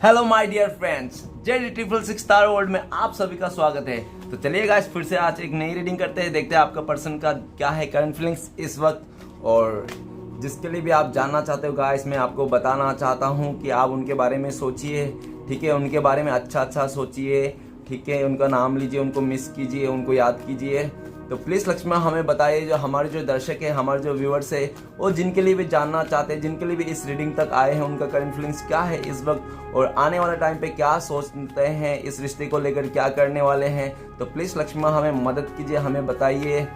Hello my dear friends, Z triple six star world में आप सभी का स्वागत है। तो चलिए गाइस, फिर से आज एक नई रीडिंग करते हैं। देखते हैं आपका पर्सन का क्या है करंट फीलिंग्स इस वक्त। और जिसके लिए भी आप जानना चाहते हो गाइस, मैं आपको बताना चाहता हूं कि आप उनके बारे में सोचिए, ठीक है। उनके बारे में अच्छा सोचिए, ठीक है। उनका नाम लीजिए, उनको मिस कीजिए, उनको याद कीजिए। तो प्लीज़ लक्ष्मण हमें बताइए, जो हमारे जो दर्शक है, हमारे जो व्यूअर्स है, और जिनके लिए भी जानना चाहते हैं, जिनके लिए भी इस रीडिंग तक आए हैं, उनका करंट फीलिंग्स क्या है इस वक्त और आने वाले टाइम पे क्या सोचते हैं, इस रिश्ते को लेकर क्या करने वाले हैं। तो प्लीज़ लक्ष्मण हमें मदद कीजिए, हमें बताइए।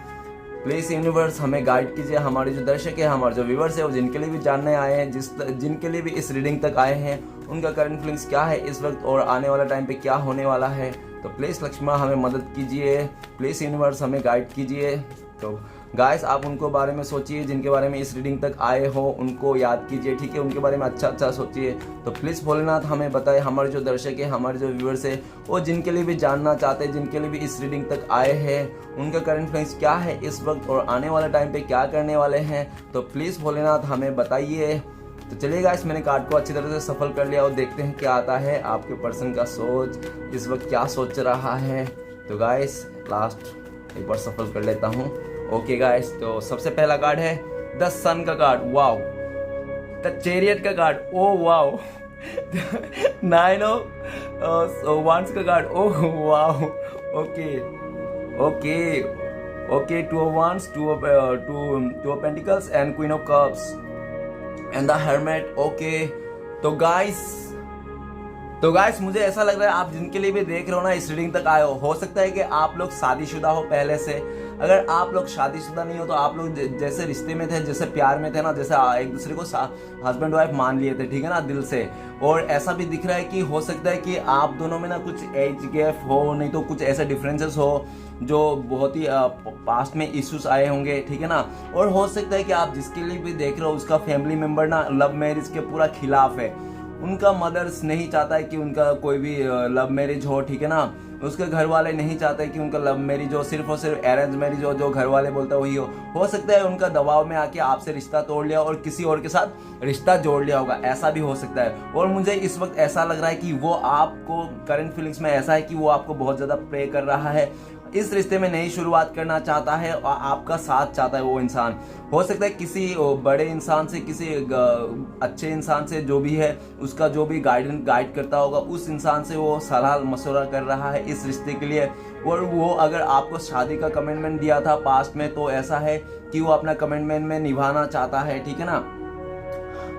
प्लीज़ यूनिवर्स हमें गाइड कीजिए। हमारे जो दर्शक है, हमारे जो व्यूअर्स है, वो जिनके लिए भी जानने आए हैं, जिनके लिए भी इस रीडिंग तक आए हैं, उनका करंट फीलिंग्स क्या है इस वक्त और आने वाला टाइम पे क्या होने वाला है। तो प्लीज़ लक्ष्मण हमें मदद कीजिए, प्लीज़ यूनिवर्स हमें गाइड कीजिए। तो गाइस, आप उनको बारे में सोचिए, जिनके बारे में इस रीडिंग तक आए हो, उनको याद कीजिए, ठीक है। उनके बारे में अच्छा सोचिए। तो प्लीज़ भोलेनाथ हमें बताए, हमारे जो दर्शक है, हमारे जो व्यूअर्स है, वो जिनके लिए भी जानना चाहते हैं, जिनके लिए भी इस रीडिंग तक आए हैं, उनका करंट फीलिंग्स क्या है इस वक्त और आने वाले टाइम पे क्या करने वाले हैं। तो प्लीज़ भोलेनाथ हमें बताइए। तो चलिए गाइस, मैंने कार्ड को अच्छी तरह से सफल कर लिया और देखते हैं क्या आता है। आपके पर्सन का सोच इस वक्त क्या सोच रहा है। तो गाइस, लास्ट एक बार सफल कर लेता हूँ। ओके गाइस, तो सबसे पहला कार्ड है द सन का कार्ड, वाओ। द चैरियट का card, oh wow. 9 of wands का card, oh wow. Okay 2 of wands, 2 of pentacles and queen of cups and the hermit. Okay, तो गाइस मुझे ऐसा लग रहा है, आप जिनके लिए भी देख रहे हो ना, इस रीडिंग तक आए हो सकता है कि आप लोग शादीशुदा हो पहले से। अगर आप लोग शादीशुदा नहीं हो तो आप लोग जैसे रिश्ते में थे, जैसे प्यार में थे ना, जैसे एक दूसरे को हस्बैंड वाइफ मान लिए थे, ठीक है ना, दिल से। और ऐसा भी दिख रहा है कि हो सकता है कि आप दोनों में ना कुछ एज गैप हो, नहीं तो कुछ ऐसे डिफरेंसेस हो जो बहुत ही पास्ट में इश्यूज आए होंगे, ठीक है ना। और हो सकता है कि आप जिसके लिए भी देख रहे हो, उसका फैमिली मेंबर ना लव मैरिज के पूरा खिलाफ है। उनका मदर्स नहीं चाहता है कि उनका कोई भी लव मैरिज हो, ठीक है ना। उसके घर वाले नहीं चाहते कि उनका लव मैरिज हो, सिर्फ और सिर्फ अरेंज मैरिज हो, जो घर वाले बोलते हैं वही हो सकता है उनका दबाव में आके आपसे रिश्ता तोड़ लिया और किसी और के साथ रिश्ता जोड़ लिया होगा, ऐसा भी हो सकता है। और मुझे इस वक्त ऐसा लग रहा है कि वो आपको करंट फीलिंग्स में ऐसा है कि वो आपको बहुत ज्यादा प्रे कर रहा है, इस रिश्ते में नई शुरुआत करना चाहता है और आपका साथ चाहता है। वो इंसान हो सकता है किसी बड़े इंसान से, किसी अच्छे इंसान से, जो भी है उसका जो भी गाइड करता होगा, उस इंसान से वो सलाह मशवरा कर रहा है इस रिश्ते के लिए। और वो अगर आपको शादी का कमिटमेंट दिया था पास्ट में, तो ऐसा है कि वो अपना कमिटमेंट में निभाना चाहता है, ठीक है ना।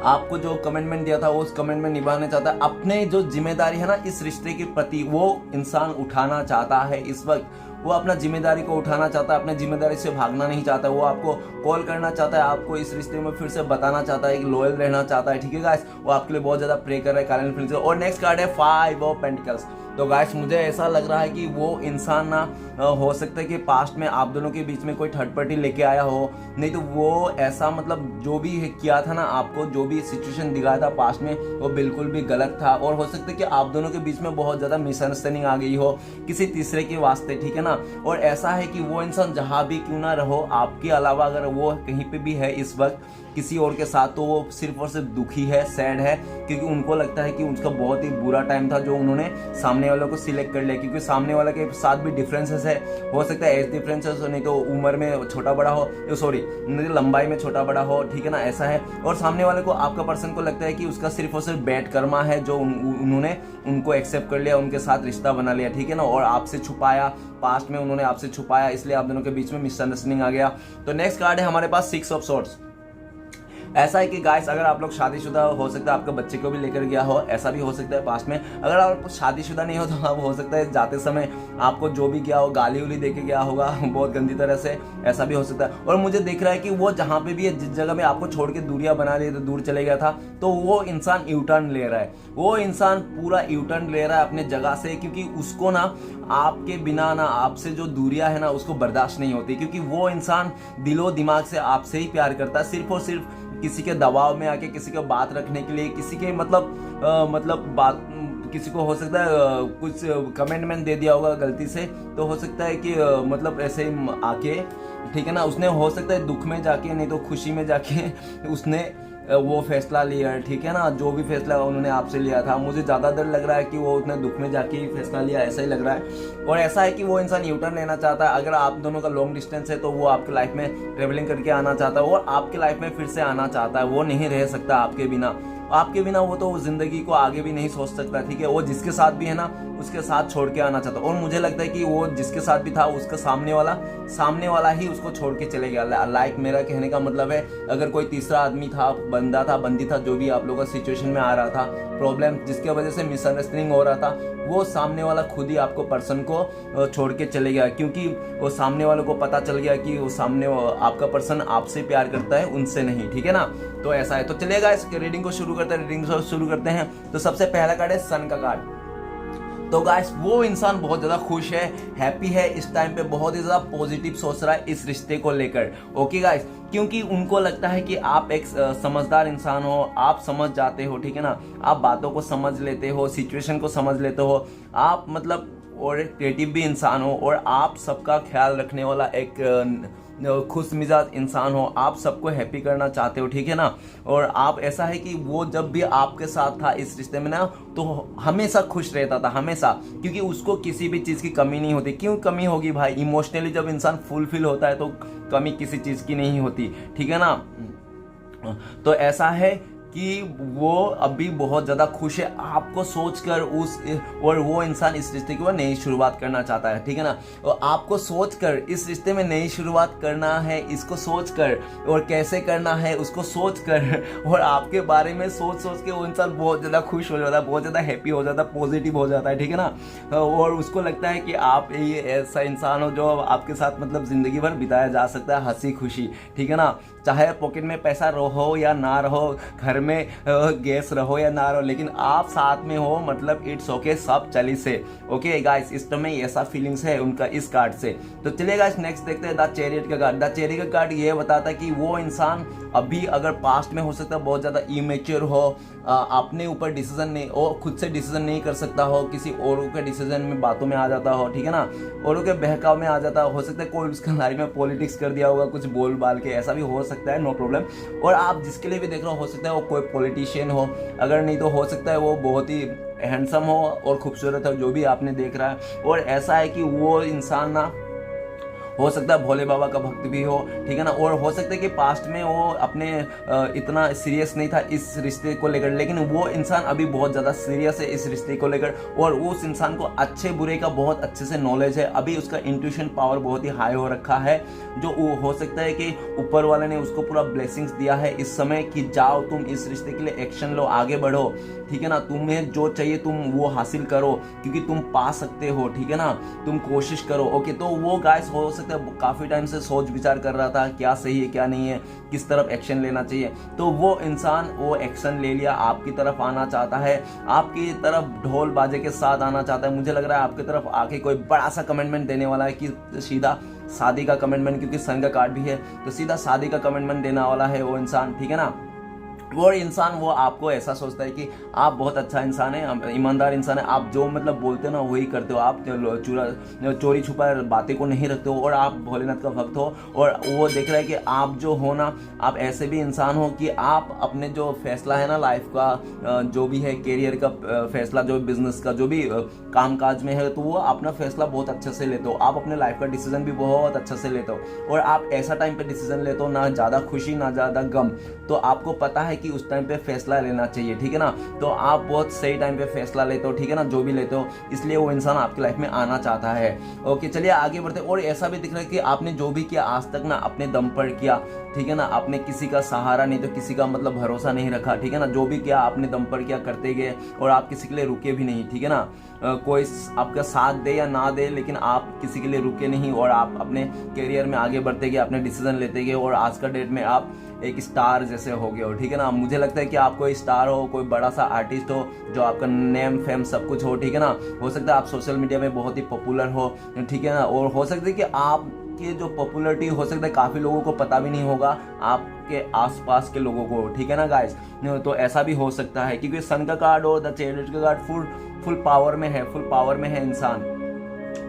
आपको जो कमिटमेंट दिया था वो उस कमिटमेंट निभाना चाहता है। अपने जो जिम्मेदारी है ना इस रिश्ते के प्रति, वो इंसान उठाना चाहता है इस वक्त। वो अपना जिम्मेदारी को उठाना चाहता है, अपने जिम्मेदारी से भागना नहीं चाहता। वो आपको कॉल करना चाहता है, आपको इस रिश्ते में फिर से बताना चाहता है, लॉयल रहना चाहता है, ठीक है गाइस। वो आपके लिए बहुत ज्यादा प्रे कर रहा है कारण फिर से। और नेक्स्ट कार्ड है 5 ऑफ पेंटिकल्स। तो गाइस, मुझे ऐसा लग रहा है कि वो इंसान ना हो सकता है कि पास्ट में आप दोनों के बीच में कोई थर्ड पार्टी लेके आया हो, नहीं तो वो ऐसा मतलब जो भी किया था ना, आपको जो भी सिचुएशन दिखाया था पास्ट में, वो बिल्कुल भी गलत था। और हो सकता है कि आप दोनों के बीच में बहुत ज्यादा मिसअंडरस्टैंडिंग आ गई हो किसी तीसरे के वास्ते, ठीक है ना। और ऐसा है कि वो इंसान जहां भी क्यों ना रहो, आपके अलावा अगर वो कहीं पे भी है इस वक्त किसी और के साथ, तो वो सिर्फ और सिर्फ दुखी है, सैड है, क्योंकि उनको लगता है कि उसका बहुत ही बुरा टाइम था जो उन्होंने सामने वालों को सिलेक्ट कर लिया। क्योंकि सामने वाले के साथ भी डिफरेंसेस है, हो सकता है एज डिफरेंसेस हो, नहीं तो उम्र में छोटा बड़ा हो, सॉरी नहीं तो लंबाई में छोटा बड़ा हो, ठीक है ना, ऐसा है। और सामने वाले को, आपका पर्सन को लगता है कि उसका सिर्फ और सिर्फ बैड कर्मा है जो उन्होंने उनको एक्सेप्ट कर लिया, उनके साथ रिश्ता बना लिया, ठीक है ना। और आपसे छुपाया, पास्ट में उन्होंने आपसे छुपाया, इसलिए आप दोनों के बीच में मिसअंडरस्टैंडिंग आ गया। तो नेक्स्ट कार्ड है हमारे पास 6 ऑफ सॉर्ड्स। ऐसा है कि गाइस, अगर आप लोग शादीशुदा हो सकता है आपका बच्चे को भी लेकर गया हो, ऐसा भी हो सकता है पास्ट में। अगर आप शादीशुदा नहीं हो तो आप हो सकता है जाते समय आपको जो भी किया हो, गाली उली दे के गया होगा बहुत गंदी तरह से, ऐसा भी हो सकता है। और मुझे दिख रहा है कि वो जहाँ पे भी है, जिस जगह में आपको छोड़ के दूरियां बना ली, तो दूर चले गया था, तो वो इंसान यू टर्न ले रहा है। वो इंसान पूरा यू टर्न ले रहा है अपने जगह से, क्योंकि उसको ना आपके बिना ना, आपसे जो दूरियां है ना, उसको बर्दाश्त नहीं होती। क्योंकि वो इंसान दिलो दिमाग से आपसे ही प्यार करता है, सिर्फ और सिर्फ किसी के दबाव में आके, किसी को बात रखने के लिए, किसी के मतलब बात, किसी को हो सकता है कुछ कमेंटमेंट दे दिया होगा गलती से, तो हो सकता है कि मतलब ऐसे ही आके, ठीक है ना, उसने हो सकता है दुख में जाके, नहीं तो खुशी में जाके उसने वो फैसला लिया है, ठीक है ना, जो भी फैसला उन्होंने आपसे लिया था, मुझे ज़्यादा डर लग रहा है कि वो उतने दुख में जाके ही फैसला लिया, ऐसा ही लग रहा है। और ऐसा है कि वो इंसान यू टर्न लेना चाहता है। अगर आप दोनों का लॉन्ग डिस्टेंस है तो वो आपकी लाइफ में ट्रेवलिंग करके आना चाहता है और आपकी लाइफ में फिर से आना चाहता है। वो नहीं रह सकता आपके बिना, वो तो जिंदगी को आगे भी नहीं सोच सकता, ठीक है। वो जिसके साथ भी है ना उसके साथ छोड़ के आना चाहता। और मुझे लगता है कि वो जिसके साथ भी था उसका सामने वाला ही उसको छोड़ के चले गया। लाइक मेरा कहने का मतलब है, अगर कोई तीसरा आदमी था, बंदा था, बंदी था, जो भी आप लोगों का सिचुएशन में आ रहा था, प्रॉब्लम जिसकी वजह से मिसअंडरस्टैंडिंग हो रहा था, वो सामने वाला खुद ही आपको पर्सन को छोड़ के चले गया, क्योंकि वो सामने वालों को पता चल गया कि वो सामने आपका पर्सन आपसे प्यार करता है, उनसे नहीं, ठीक है ना। तो ऐसा है। तो चलिएगा इस रीडिंग को शुरू करते हैं। तो सबसे पहला कार्ड है सन का कार्ड। तो गाइस वो इंसान बहुत ज्यादा खुश है, हैप्पी है, इस टाइम पे बहुत ही ज्यादा पॉजिटिव सोच रहा है इस रिश्ते को लेकर। ओके गाइस, क्योंकि उनको लगता है कि आप एक समझदार इंसान हो, आप समझ जाते हो, ठीक है ना, आप बातों को समझ लेते हो, सिचुएशन को समझ लेते हो, आप मतलब और एक क्रिएटिव भी इंसान हो, और आप सबका ख्याल रखने वाला एक खुश मिजाज इंसान हो, आप सबको हैप्पी करना चाहते हो, ठीक है ना। और आप ऐसा है कि वो जब भी आपके साथ था इस रिश्ते में ना, तो हमेशा खुश रहता था, हमेशा, क्योंकि उसको किसी भी चीज़ की कमी नहीं होती। क्यों कमी होगी भाई? इमोशनली जब इंसान फुलफिल होता है तो कमी किसी चीज़ की नहीं होती, ठीक है ना। तो ऐसा है कि वो अभी बहुत ज़्यादा खुश है आपको सोचकर और वो इंसान इस रिश्ते की वो नई शुरुआत करना चाहता है, ठीक है ना। और आपको सोचकर इस रिश्ते में नई शुरुआत करना है, इसको सोचकर, और कैसे करना है उसको सोचकर, और आपके बारे में सोच के वो इंसान बहुत ज़्यादा खुश हो जाता है, बहुत ज़्यादा हैप्पी हो जाता है, पॉजिटिव हो जाता है, ठीक है ना। और उसको लगता है कि आप ये ऐसा इंसान हो जो आपके साथ मतलब ज़िंदगी भर बिताया जा सकता है, हंसी खुशी, ठीक है ना। चाहे पॉकेट में पैसा रहो या ना रहो, घर में गैस रहो या ना रहो, लेकिन आप साथ में हो, मतलब इट्स ओके, सब चली से। ओके गाइस, इस समय ऐसा फीलिंग्स है उनका इस कार्ड से। तो चलिए गाइस नेक्स्ट देखते हैं द चैरियट का कार्ड। द चैरियट का कार्ड ये बताता है कि वो इंसान अभी अगर पास्ट में हो सकता है बहुत ज़्यादा इमेच्योर हो, अपने ऊपर डिसीजन नहीं, और खुद से डिसीजन नहीं कर सकता हो, किसी औरों के डिसीजन में बातों में आ जाता हो, ठीक है ना, औरों के बहकाव में आ जाता हो सकता है कोई उसके बारे में पॉलिटिक्स कर दिया होगा, कुछ बोल बाल के, ऐसा भी हो सकता है, नो प्रॉब्लम। और आप जिसके लिए भी देख रहे हो सकता है वो कोई पॉलिटिशियन हो, अगर नहीं तो हो सकता है वो बहुत ही हैंडसम हो और खूबसूरत हो, जो भी आपने देख रहा है। और ऐसा है कि वो इंसान ना हो सकता है भोले बाबा का भक्त भी हो, ठीक है ना। और हो सकता है कि पास्ट में वो अपने इतना सीरियस नहीं था इस रिश्ते को लेकर, लेकिन वो इंसान अभी बहुत ज़्यादा सीरियस है इस रिश्ते को लेकर, और उस इंसान को अच्छे बुरे का बहुत अच्छे से नॉलेज है। अभी उसका इंट्यूशन पावर बहुत ही हाई हो रखा है, जो हो सकता है कि ऊपर वाले ने उसको पूरा ब्लेसिंग्स दिया है इस समय कि जाओ तुम इस रिश्ते के लिए एक्शन लो, आगे बढ़ो, ठीक है ना, तुम्हें जो चाहिए तुम वो हासिल करो, क्योंकि तुम पा सकते हो, ठीक है ना, तुम कोशिश करो। ओके, तो वो गाइस हो सकता है काफी टाइम से सोच विचार कर रहा था क्या सही है क्या नहीं है, किस तरफ एक्शन लेना चाहिए, तो वो इंसान वो एक्शन ले लिया, आपकी तरफ आना चाहता है, आपकी तरफ ढोल बाजे के साथ आना चाहता है। मुझे लग रहा है आपकी तरफ आके कोई बड़ा सा कमिटमेंट देने वाला है, कि सीधा शादी का कमिटमेंट, क्योंकि सन का कार्ड भी है, तो सीधा शादी का कमिटमेंट देने वाला है वो इंसान, ठीक है ना। वो इंसान वो आपको ऐसा सोचता है कि आप बहुत अच्छा इंसान है, ईमानदार इंसान है, आप जो मतलब बोलते हो ना वही करते हो, आप चोरी छुपा बातें को नहीं रखते हो, और आप भोलेनाथ का भक्त हो। और वो देख रहा है कि आप जो हो ना, आप ऐसे भी इंसान हो कि आप अपने जो फैसला है ना लाइफ का, जो भी है कैरियर का फैसला, जो बिजनेस का, जो भी काम काज में है, तो वो अपना फैसला बहुत अच्छे से लेते हो, आप अपने लाइफ का डिसीजन भी बहुत अच्छे से लेते हो, और आप ऐसा टाइम पे डिसीजन लेते हो ना ज़्यादा खुशी ना ज़्यादा गम, तो आपको पता है कि उस टाइम पे फैसला लेना चाहिए, ठीक है ना। तो आप बहुत सही टाइम पे फैसला लेते हो, ठीक है ना, जो भी लेते हो, इसलिए वो इंसान आपकी लाइफ में आना चाहता है। ओके, चलिए आगे बढ़ते। और ऐसा भी दिख रहा है कि आपने जो भी किया आज तक ना अपने दम पर किया, ठीक है ना, आपने किसी का सहारा नहीं तो किसी का मतलब भरोसा नहीं रखा, ठीक है ना, जो भी किया आपने दम पर किया, करते गए, और आप किसी के लिए रुके भी नहीं, ठीक है ना। कोई आपका साथ दे या ना दे, लेकिन आप किसी के लिए रुके नहीं, और आप अपने करियर में आगे बढ़ते गए, अपने डिसीजन लेते गए, और आज का डेट में आप एक स्टार जैसे हो गए हो, ठीक है ना। मुझे लगता है कि आप कोई स्टार हो, कोई बड़ा सा आर्टिस्ट हो, जो आपका नेम फेम सब कुछ हो, ठीक है ना। हो सकता है आप सोशल मीडिया में बहुत ही पॉपुलर हो, ठीक है ना, और हो सकता है कि आप की जो पॉपुलरिटी हो सकता है काफ़ी लोगों को पता भी नहीं होगा, आपके आसपास के लोगों को, ठीक है ना गाइस। तो ऐसा भी हो सकता है, क्योंकि सन का कार्ड और द चैरियट का कार्ड फुल पावर में है, फुल पावर में है इंसान,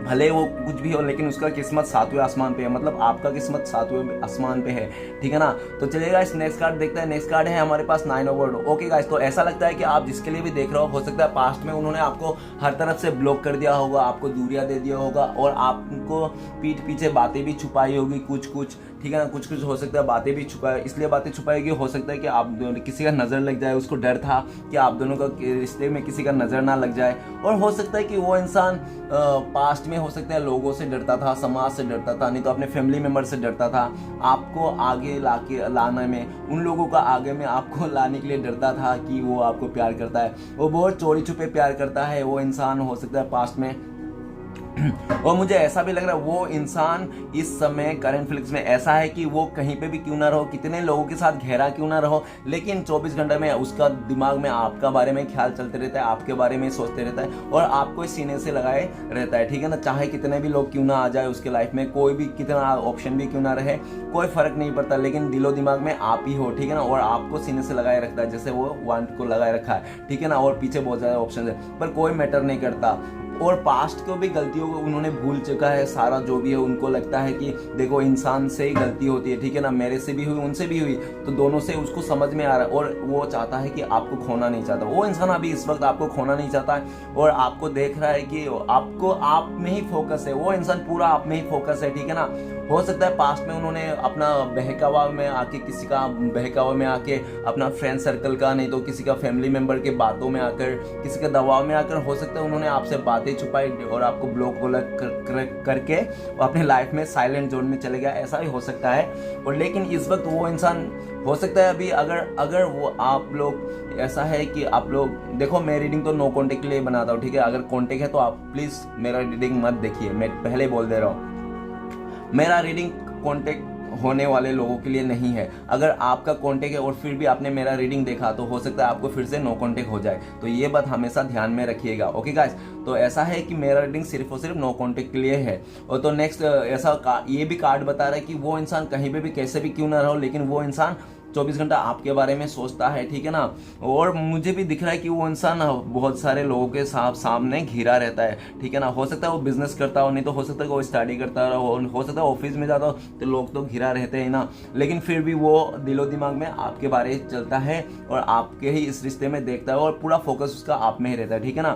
भले वो कुछ भी हो, लेकिन उसका किस्मत सातवें आसमान पे है, मतलब आपका किस्मत सातवें आसमान पे है, ठीक है ना। तो चलिए गाइस नेक्स्ट कार्ड देखते हैं। नेक्स्ट कार्ड है हमारे पास 9 ऑफ वर्ड। ओके गाइस, तो ऐसा लगता है कि आप जिसके लिए भी देख रहे हो सकता है पास्ट में उन्होंने आपको हर तरफ से ब्लॉक कर दिया होगा, आपको दूरियां दे दिया होगा, और आपको पीठ पीछे बातें भी छुपाई होगी कुछ कुछ, ठीक है ना। कुछ कुछ हो सकता है बातें भी छुपाए, इसलिए बातें छुपाएगी, हो सकता है कि आप किसी का नज़र लग जाए, उसको डर था कि आप दोनों का रिश्ते में किसी का नज़र ना लग जाए। और हो सकता है कि वो इंसान पास्ट में हो सकता है लोगों से डरता था, समाज से डरता था, नहीं तो अपने फैमिली मेम्बर से डरता था, आपको आगे लाने में, उन लोगों का आगे में आपको लाने के लिए डरता था कि वो आपको प्यार करता है, वो बहुत चोरी छुपे प्यार करता है वो इंसान, हो सकता है पास्ट में। और मुझे ऐसा भी लग रहा है वो इंसान इस समय करंट फिलिप्स में ऐसा है कि वो कहीं पे भी क्यों ना रहो, कितने लोगों के साथ गहरा क्यों ना रहो, लेकिन 24 घंटे में उसका दिमाग में आपका बारे में ख्याल चलते रहता है, आपके बारे में सोचते रहता है, और आपको सीने से लगाए रहता है, ठीक है ना। चाहे कितने भी लोग क्यों ना आ जाए उसके लाइफ में, कोई भी कितना ऑप्शन भी क्यों ना रहे, कोई फर्क नहीं पड़ता, लेकिन दिलो दिमाग में आप ही हो, ठीक है ना। और आपको सीने से लगाए रखता है, जैसे वो वांट को लगाए रखा है, ठीक है ना। और पीछे बहुत ज्यादा ऑप्शन है, पर कोई मैटर नहीं करता। और पास्ट को भी गलतियों को उन्होंने भूल चुका है सारा, जो भी है उनको लगता है कि देखो इंसान से ही गलती होती है, ठीक है ना, मेरे से भी हुई उनसे भी हुई, तो दोनों से उसको समझ में आ रहा है, और वो चाहता है कि आपको खोना नहीं चाहता, वो इंसान अभी इस वक्त आपको खोना नहीं चाहता है, और आपको देख रहा है कि आपको आप में ही फोकस है, वो इंसान पूरा आप में ही फोकस है, ठीक है ना। हो सकता है पास्ट में उन्होंने अपना बहकावा में आके, किसी का बहकावा में आके, अपना फ्रेंड सर्कल का, नहीं तो किसी का फैमिली मेंबर के बातों में आकर, किसी के दबाव में आकर, हो सकता है उन्होंने आपसे बातें छुपाई और आपको ब्लॉक करके अपने लाइफ में साइलेंट जोन में चले गया, ऐसा ही हो सकता है। और लेकिन इस वक्त वो इंसान हो सकता है अभी अगर वो आप लोग ऐसा है कि आप लोग देखो, मैं रीडिंग तो नो कॉन्टेक्ट के लिए बनाता हूँ, ठीक है। अगर कॉन्टेक्ट है तो आप प्लीज मेरा रीडिंग मत देखिए, मैं पहले बोल दे रहा हूँ, मेरा रीडिंग कॉन्टेक्ट होने वाले लोगों के लिए नहीं है। अगर आपका कॉन्टेक्ट है और फिर भी आपने मेरा रीडिंग देखा तो हो सकता है आपको फिर से नो कॉन्टेक्ट हो जाए, तो ये बात हमेशा ध्यान में रखिएगा, ओके गाइस। तो ऐसा है कि मेरा रीडिंग सिर्फ और सिर्फ नो कॉन्टेक्ट के लिए है। और तो नेक्स्ट ऐसा ये भी कार्ड बता रहा है कि वो इंसान कहीं पे भी कैसे भी क्यों ना रहो, लेकिन वो इंसान 24 घंटा आपके बारे में सोचता है, ठीक है ना। और मुझे भी दिख रहा है कि वो इंसान बहुत सारे लोगों के सामने घिरा रहता है, ठीक है ना। हो सकता है वो बिजनेस करता हो, नहीं तो हो सकता है वो स्टडी करता हो सकता है ऑफिस में जाता हो, तो लोग तो घिरा रहते हैं ना, लेकिन फिर भी वो दिलो दिमाग में आपके बारे में चलता है और आपके ही इस रिश्ते में देखता है, और पूरा फोकस उसका आप में ही रहता है, ठीक है ना।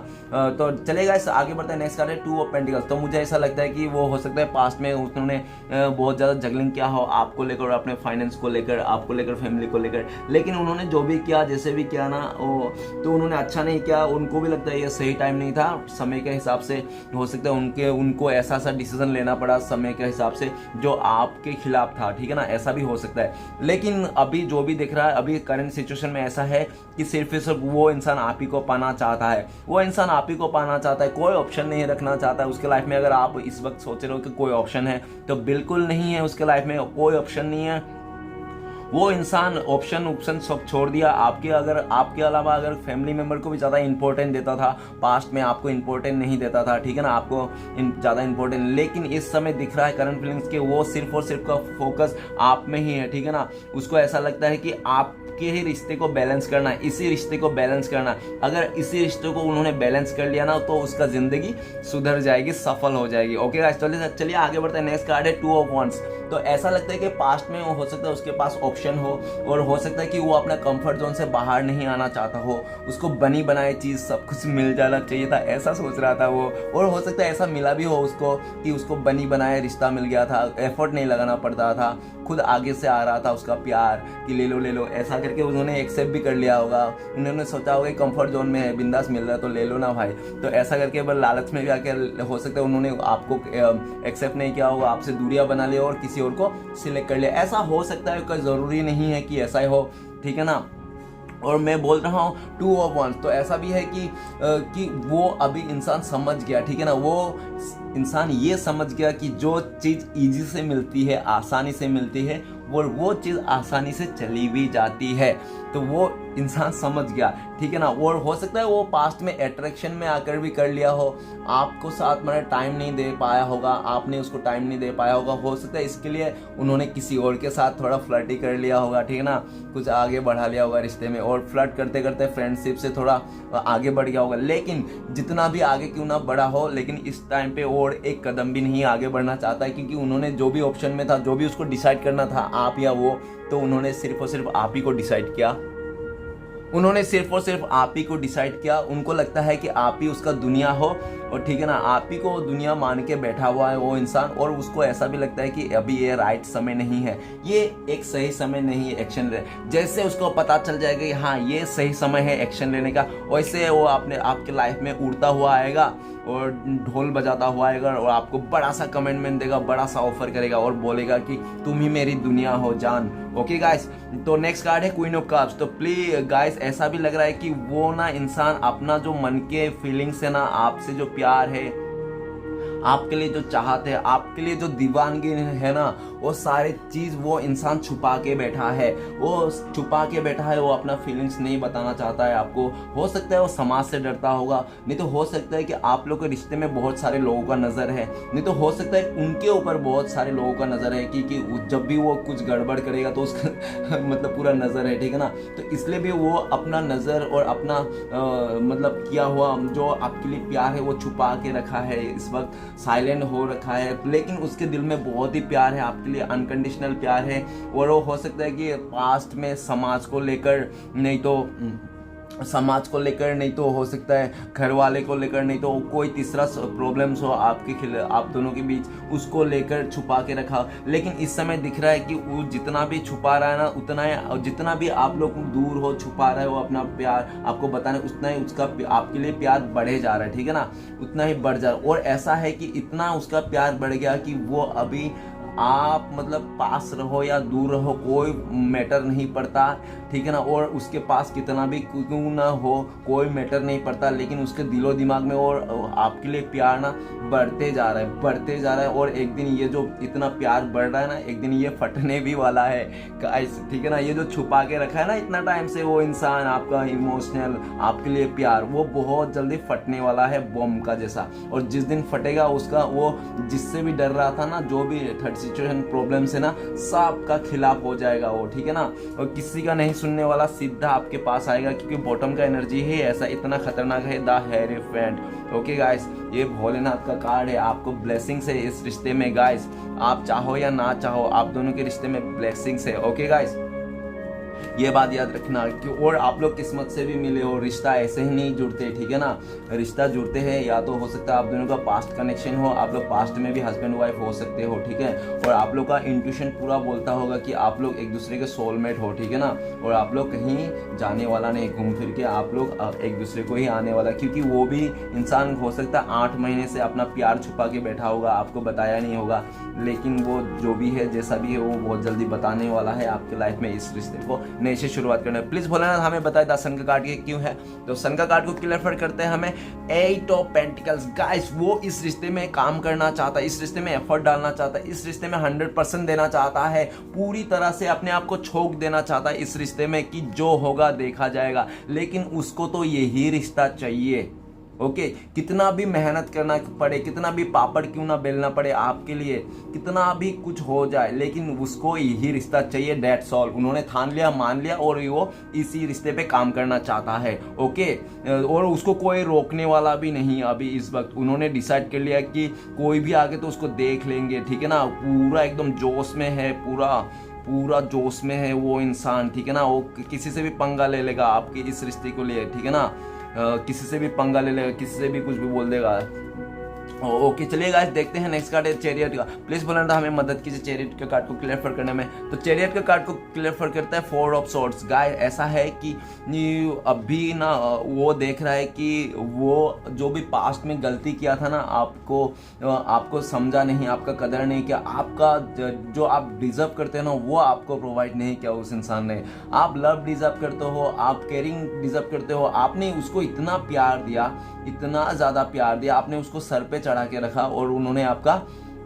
तो चलेगा, इस आगे बढ़ते हैं। नेक्स्ट कार्ड है 2 ऑफ पेंटिकल्स। तो मुझे ऐसा लगता है कि वो हो सकता है पास्ट में उन्होंने बहुत ज्यादा जगलिंग किया हो आपको लेकर, और अपने फाइनेंस को लेकर, आपको लेकर, फैमिली को लेकर, लेकिन उन्होंने जो भी किया, जैसे भी किया ना, तो उन्होंने अच्छा नहीं किया। उनको भी लगता है ये सही टाइम नहीं था, समय के हिसाब से हो सकता है उनको ऐसा डिसीजन लेना पड़ा समय के हिसाब से जो आपके खिलाफ था, ठीक है ना, ऐसा भी हो सकता है। लेकिन अभी जो भी दिख रहा है, अभी करंट सिचुएशन में ऐसा है कि सिर्फ वो इंसान आप ही को पाना चाहता है, वो इंसान आप ही को पाना चाहता है, कोई ऑप्शन नहीं रखना चाहता है उसके लाइफ में। अगर आप इस वक्त सोच रहे हो कि कोई ऑप्शन है, तो बिल्कुल नहीं है, उसके लाइफ में कोई ऑप्शन नहीं है। वो इंसान ऑप्शन सब छोड़ दिया, आपके अलावा अगर फैमिली मेंबर को भी ज़्यादा इंपॉर्टेंट देता था, पास्ट में आपको इंपॉर्टेंट नहीं देता था, ठीक है ना, आपको ज़्यादा इंपॉर्टेंट, लेकिन इस समय दिख रहा है करंट फीलिंग्स के वो सिर्फ और सिर्फ का फोकस आप में ही है, ठीक है ना। उसको ऐसा लगता है कि आपके ही रिश्ते को बैलेंस करना है, इसी रिश्ते को बैलेंस करना है। अगर इसी रिश्ते को उन्होंने बैलेंस कर लिया ना, तो उसका जिंदगी सुधर जाएगी, सफल हो जाएगी, ओके गाइस। चलिए आगे बढ़ते हैं। नेक्स्ट कार्ड है 2 ऑफ वांड्स। तो ऐसा लगता है कि पास्ट में हो सकता है उसके पास ऑप्शन हो, और हो सकता है कि वो अपना कंफर्ट जोन से बाहर नहीं आना चाहता हो, उसको बनी बनाई चीज़ सब कुछ मिल जाना चाहिए था, ऐसा सोच रहा था वो। और हो सकता है ऐसा मिला भी हो उसको कि उसको बनी बनाया रिश्ता मिल गया था, एफर्ट नहीं लगाना पड़ता था, खुद आगे से आ रहा था उसका प्यार कि ले लो, ऐसा करके उन्होंने एक्सेप्ट भी कर लिया होगा। उन्होंने सोचा होगा कंफर्ट जोन में है, बिंदास मिल रहा है तो ले लो ना भाई, तो ऐसा करके बस लालच में भी आके हो सकता है उन्होंने आपको एक्सेप्ट नहीं किया होगा, आपसे दूरियां बना लिया और किसी और को सिलेक्ट कर लिया, ऐसा हो सकता है। कोई ज़रूरी नहीं है कि ऐसा ही हो, ठीक है ना। और मैं बोल रहा हूँ 2 ऑफ वांड्स, तो ऐसा भी है कि वो अभी इंसान समझ गया, ठीक है ना, वो इंसान ये समझ गया कि जो चीज़ इजी से मिलती है, आसानी से मिलती है, वो चीज़ आसानी से चली भी जाती है। तो वो इंसान समझ गया, ठीक है ना। और हो सकता है वो पास्ट में अट्रैक्शन में आकर भी कर लिया हो, आपको साथ में टाइम नहीं दे पाया होगा, आपने उसको टाइम नहीं दे पाया होगा, हो सकता है इसके लिए उन्होंने किसी और के साथ थोड़ा फ्लर्ट ही कर लिया होगा, ठीक है ना, कुछ आगे बढ़ा लिया होगा रिश्ते में, और फ्लर्ट करते करते फ्रेंडशिप से थोड़ा आगे बढ़ गया होगा। लेकिन जितना भी आगे क्यों ना बढ़ा हो, लेकिन इस टाइम पे और एक कदम भी नहीं आगे बढ़ना चाहता है, क्योंकि उन्होंने जो भी ऑप्शन में था, जो भी उसको डिसाइड करना था, आप या वो, तो उन्होंने सिर्फ और सिर्फ आप ही को डिसाइड किया। उन्होंने सिर्फ और सिर्फ आप ही को डिसाइड किया। उनको लगता है कि आप ही उसका दुनिया हो, और ठीक है ना, आप ही को दुनिया मान के बैठा हुआ है वो इंसान। और उसको ऐसा भी लगता है कि अभी ये राइट समय नहीं है, ये एक सही समय नहीं है एक्शन ले। जैसे उसको पता चल जाएगा कि हाँ ये सही समय है एक्शन लेने का, वैसे वो आपके लाइफ में उड़ता हुआ आएगा और ढोल बजाता हुआ आएगा, और आपको बड़ा सा कमिटमेंट देगा, बड़ा सा ऑफर करेगा और बोलेगा कि तुम ही मेरी दुनिया हो जान। ओके गाइस, तो नेक्स्ट कार्ड है क्वीन ऑफ कप्स। तो प्लीज गाइस, ऐसा भी लग रहा है कि वो ना इंसान अपना जो मन के फीलिंग्स है ना, आपसे जो प्यार है, आपके लिए जो चाहत है, आपके लिए जो दीवानगी है ना, वो सारी चीज वो इंसान छुपा के बैठा है, वो छुपा के बैठा है, वो अपना फीलिंग्स नहीं बताना चाहता है आपको। हो सकता है वो समाज से डरता होगा, नहीं तो हो सकता है कि आप लोग के रिश्ते में बहुत सारे लोगों का नजर है, नहीं तो हो सकता है उनके ऊपर बहुत सारे लोगों का नजर है, कि जब भी वो कुछ गड़बड़ करेगा तो उसका मतलब पूरा नजर है, ठीक है ना। तो इसलिए भी वो अपना नजर और अपना मतलब किया हुआ जो आपके लिए प्यार है वो छुपा के रखा है, इस वक्त साइलेंट हो रखा है। लेकिन उसके दिल में बहुत ही प्यार है आपके लिए, अनकंडीशनल प्यार है। और वो हो सकता है कि पास्ट में समाज को लेकर, नहीं तो समाज को लेकर, नहीं तो हो सकता है घर वाले को लेकर, नहीं तो कोई तीसरा प्रॉब्लम्स हो आप दोनों के बीच, उसको लेकर छुपा के रखा। लेकिन इस समय दिख रहा है कि वो जितना भी छुपा रहा है ना, उतना ही, और जितना भी आप लोग दूर हो छुपा रहे हो अपना प्यार आपको बताने, उतना ही उसका आपके लिए प्यार बढ़े जा रहा है, ठीक है ना, उतना ही बढ़ जा रहा है। और ऐसा है कि इतना उसका प्यार बढ़ गया कि वो अभी आप मतलब पास रहो या दूर रहो कोई मैटर नहीं पड़ता, ठीक है ना। और उसके पास कितना भी क्यों ना हो कोई मैटर नहीं पड़ता, लेकिन उसके दिलो दिमाग में और आपके लिए प्यार ना बढ़ते जा रहा है, बढ़ते जा रहा है। और एक दिन ये जो इतना प्यार बढ़ रहा है ना, एक दिन ये फटने भी वाला है गाइस, ठीक है ना। ये जो छुपा के रखा है ना इतना टाइम से वो इंसान, आपका इमोशनल आपके लिए प्यार, वो बहुत जल्दी फटने वाला है बम का जैसा। और जिस दिन फटेगा उसका वो जिससे भी डर रहा था ना, जो भी थर्ड सिचुएशन प्रॉब्लम है ना, सब का खिलाफ हो जाएगा वो, ठीक है ना। और किसी का नहीं सुनने वाला सीधा आपके पास आएगा, क्योंकि बॉटम का एनर्जी है ऐसा, इतना खतरनाक है द हेरोफेंट। ओके गाइस, ये भोलेनाथ का कार्ड है, आपको ब्लेसिंग्स है इस रिश्ते में गाइस, आप चाहो या ना चाहो आप दोनों के रिश्ते में ब्लेसिंग्स है। ओके गाइस, ये बात याद रखना कि और आप लोग किस्मत से भी मिले हो, रिश्ता ऐसे ही नहीं जुड़ते, ठीक है ना। रिश्ता जुड़ते हैं या तो हो सकता है आप दोनों का पास्ट कनेक्शन हो, आप लोग पास्ट में भी हस्बैंड वाइफ हो सकते हो, ठीक है। और आप लोग का इंट्यूशन पूरा बोलता होगा कि आप लोग एक दूसरे के सोलमेट हो, ठीक है ना। और आप लोग कहीं जाने वाला नहीं, घूम फिर के आप लोग एक दूसरे को ही आने वाला, क्योंकि वो भी इंसान हो सकता है 8 महीने से अपना प्यार छुपा के बैठा होगा, आपको बताया नहीं होगा, लेकिन वो जो भी है जैसा भी है वो बहुत जल्दी बताने वाला है आपके लाइफ में इस रिश्ते को नए से शुरुआत करना है। प्लीज भोलेनाथ हमें बताए द सन का कार्ड ये क्यों है। तो सन का कार्ड को क्लियर करते हैं हमें 8 ऑफ पेंटिकल्स। गाइस, वो इस रिश्ते में काम करना चाहता है, इस रिश्ते में एफर्ट डालना चाहता है, इस रिश्ते में 100% देना चाहता है, पूरी तरह से अपने आप को झोंक देना चाहता है इस रिश्ते में कि जो होगा देखा जाएगा। लेकिन उसको तो यही रिश्ता चाहिए। ओके, कितना भी मेहनत करना पड़े, कितना भी पापड़ क्यों ना बेलना पड़े आपके लिए, कितना भी कुछ हो जाए, लेकिन उसको यही रिश्ता चाहिए, दैट्स ऑल। उन्होंने ठान लिया, मान लिया, और वो इसी रिश्ते पे काम करना चाहता है। ओके, और उसको कोई रोकने वाला भी नहीं अभी इस वक्त। उन्होंने डिसाइड कर लिया कि कोई भी आगे तो उसको देख लेंगे, ठीक है ना। पूरा एकदम जोश में है, पूरा जोश में है वो इंसान, ठीक है ना। वो किसी से भी पंगा ले लेगा आपके इस रिश्ते को लिए, ठीक है ना। किसी से भी पंगा ले लेगा, किसी से भी कुछ भी बोल देगा। ओके, चलिए गाइस देखते हैं नेक्स्ट कार्ड है चैरियट का। प्लीज भोलेनाथ हमें मदद कीजिए चैरियट के कार्ड को क्लियर करने में। तो चैरियट के कार्ड को क्लियर करता है 4 ऑफ सॉर्ड्स। गाइस, ऐसा है कि अभी ना वो देख रहा है कि वो जो भी पास्ट में गलती किया था ना, आपको समझा नहीं, आपका कदर नहीं किया, आपका जो आप डिजर्व करते हैं ना वो आपको प्रोवाइड नहीं किया उस इंसान ने। आप लव डिजर्व करते हो, आप केयरिंग डिजर्व करते हो, आपने उसको इतना प्यार दिया, इतना ज्यादा प्यार दिया, आपने उसको सर पे चढ़ा के रखा, और उन्होंने आपका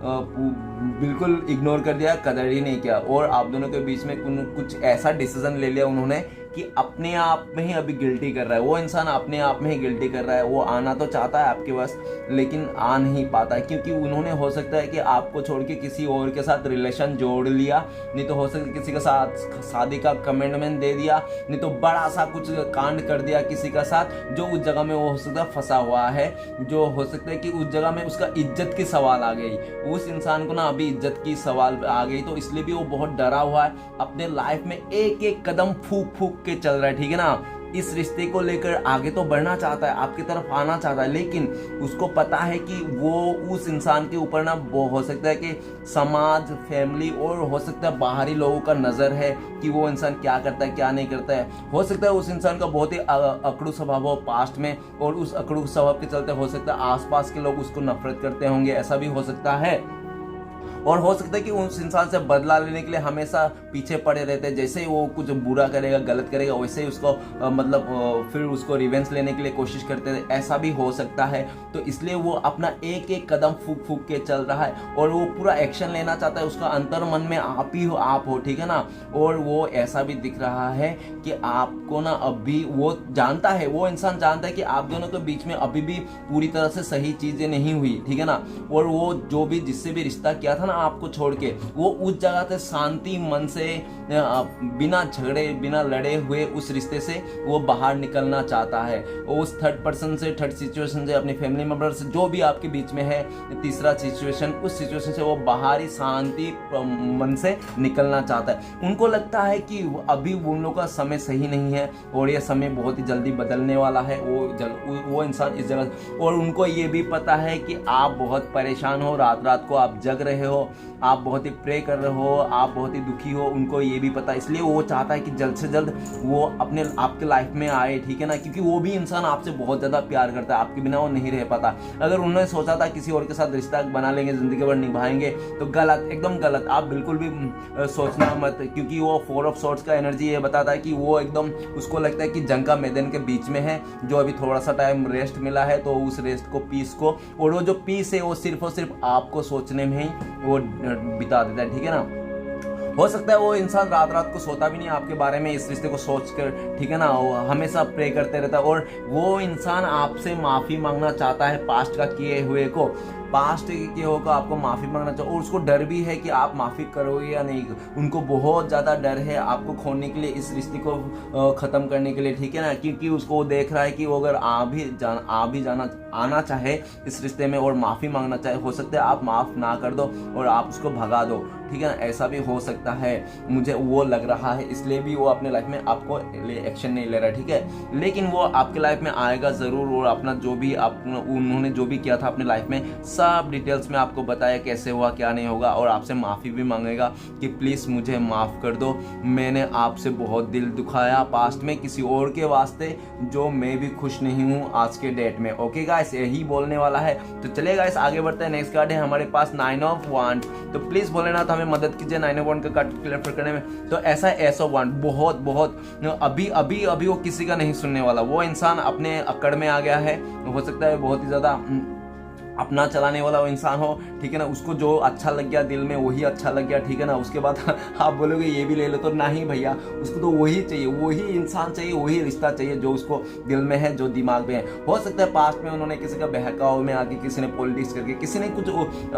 बिल्कुल इग्नोर कर दिया, कदर ही नहीं किया। और आप दोनों के बीच में कुछ ऐसा डिसीजन ले लिया उन्होंने कि अपने आप में ही अभी गिल्टी कर रहा है, वो इंसान अपने आप में ही गिल्टी कर रहा है। वो आना तो चाहता है आपके पास लेकिन आ नहीं पाता है, क्योंकि उन्होंने हो सकता है कि आपको छोड़ के किसी और के साथ रिलेशन जोड़ लिया, नहीं तो हो सकता है किसी के साथ शादी का कमिटमेंट दे दिया, नहीं तो बड़ा सा कुछ कांड कर दिया किसी का साथ, जो उस जगह में वो हो सकता है फंसा हुआ है, जो हो सकता है कि उस जगह में उसका इज्जत की सवाल आ गई। उस इंसान को ना अभी इज्जत की सवाल आ गई, तो इसलिए भी वो बहुत डरा हुआ है, अपने लाइफ में एक एक कदम फूक फूक के चल रहा है, ठीक है ना। इस रिश्ते को लेकर आगे तो बढ़ना चाहता है, आपकी तरफ आना चाहता है, लेकिन उसको पता है कि वो उस इंसान के ऊपर ना वो हो सकता है कि समाज, फैमिली और हो सकता है बाहरी लोगों का नज़र है कि वो इंसान क्या करता है क्या नहीं करता है। हो सकता है उस इंसान का बहुत ही अकड़ू स्वभाव हो पास्ट में, और उस अकड़ू स्वभाव के चलते हो सकता है आसपास के लोग उसको नफरत करते होंगे, ऐसा भी हो सकता है। और हो सकता है कि उस इंसान से बदला लेने के लिए हमेशा पीछे पड़े रहते हैं, जैसे ही वो कुछ बुरा करेगा, गलत करेगा, वैसे ही उसको फिर उसको रिवेंज लेने के लिए कोशिश करते थे, ऐसा भी हो सकता है। तो इसलिए वो अपना एक एक कदम फूक फूक के चल रहा है और वो पूरा एक्शन लेना चाहता है, उसका अंतर मन में आप ही हो, आप हो, ठीक है ना। और वो ऐसा भी दिख रहा है कि आपको ना अभी वो जानता है, वो इंसान जानता है कि आप दोनों के बीच में अभी भी पूरी तरह से सही चीज़ें नहीं हुई, ठीक है ना। और वो जो भी जिससे भी रिश्ता किया था ना आपको छोड़ के, वो उस जगह से शांति मन से बिना झगड़े बिना लड़े हुए उस रिश्ते से वो बाहर निकलना चाहता है। वो उस थर्ड पर्सन से, थर्ड सिचुएशन से, अपनी फैमिली मेंबर से, जो भी आपके बीच में है तीसरा सिचुएशन, उस सिचुएशन से वो बाहरी शांति मन से निकलना चाहता है। उनको लगता है कि अभी उन लोगों का समय सही नहीं है और ये समय बहुत ही जल्दी बदलने वाला है, वो इंसान इस जगह। और उनको ये भी पता है कि आप बहुत परेशान हो, रात रात को आप जग रहे हो, आप बहुत ही प्रे कर रहे हो, आप बहुत ही दुखी हो, उनको ये भी पता है। इसलिए वो चाहता है कि जल्द से जल्द वो अपने आपके लाइफ में आए, ठीक है ना, क्योंकि वो भी इंसान आपसे बहुत ज़्यादा प्यार करता है, आपके बिना वो नहीं रह पाता। अगर उन्होंने सोचा था किसी और के साथ रिश्ता बना लेंगे, ज़िंदगी भर निभाएंगे, तो गलत, एकदम गलत। आप बिल्कुल भी सोचना मत, क्योंकि वो 4 ऑफ सोर्ड्स का एनर्जी ये बताता है कि वो एकदम, उसको लगता है कि जंग का मैदान के बीच में है, जो अभी थोड़ा सा टाइम रेस्ट मिला है, तो उस रेस्ट को, पीस को, और वो जो पीस है वो सिर्फ और सिर्फ आपको सोचने में ही वो बिता देता है, ठीक है ना। हो सकता है वो इंसान रात रात को सोता भी नहीं आपके बारे में, इस रिश्ते को सोच कर, ठीक है ना, वो हमेशा प्रे करते रहता है। और वो इंसान आपसे माफ़ी मांगना चाहता है पास्ट का किए हुए को, पास्ट के होगा आपको माफ़ी मांगना चाहिए, और उसको डर भी है कि आप माफ़ी करोगे या नहीं। उनको बहुत ज़्यादा डर है आपको खोने के लिए, इस रिश्ते को ख़त्म करने के लिए, ठीक है ना, क्योंकि उसको वो देख रहा है कि वो अगर आना चाहे इस रिश्ते में और माफ़ी मांगना चाहे, हो सकता है आप माफ़ ना कर दो और आप उसको भगा दो, ठीक है ना, ऐसा भी हो सकता है, मुझे वो लग रहा है। इसलिए भी वो अपने लाइफ में आपको एक्शन नहीं ले रहा है, ठीक है, लेकिन वो आपके लाइफ में आएगा ज़रूर, और अपना जो भी उन्होंने जो भी किया था अपने लाइफ में सब डिटेल्स में आपको बताया कैसे हुआ क्या नहीं होगा, और आपसे माफ़ी भी मांगेगा कि प्लीज़ मुझे माफ़ कर दो, मैंने आपसे बहुत दिल दुखाया पास्ट में किसी और के वास्ते, जो मैं भी खुश नहीं हूँ आज के डेट में। ओके गाइस, यही बोलने वाला है। तो चलिए गाइस आगे बढ़ते हैं। नेक्स्ट कार्ड है हमारे पास 9 ऑफ वांड। तो प्लीज़ भोलेनाथ हमें मदद कीजिए 9 ऑफ वांड का कार्ड क्लियर करने में। तो ऐसा है एस ऑफ वांड, बहुत अभी वो किसी का नहीं सुनने वाला, वो इंसान अपने अकड़ में आ गया है, हो सकता है बहुत ही ज़्यादा अपना चलाने वाला वो इंसान हो, ठीक है ना, उसको जो अच्छा लग गया दिल में वही अच्छा लग गया, ठीक है ना। उसके बाद आप बोलोगे ये भी ले लो, तो नहीं भैया, उसको तो वही चाहिए, वही इंसान चाहिए, वही रिश्ता चाहिए जो उसको दिल में है, जो दिमाग में है। हो सकता है पास्ट में उन्होंने किसी का बहकाव में आके, किसी ने पॉलिटिक्स करके, किसी ने कुछ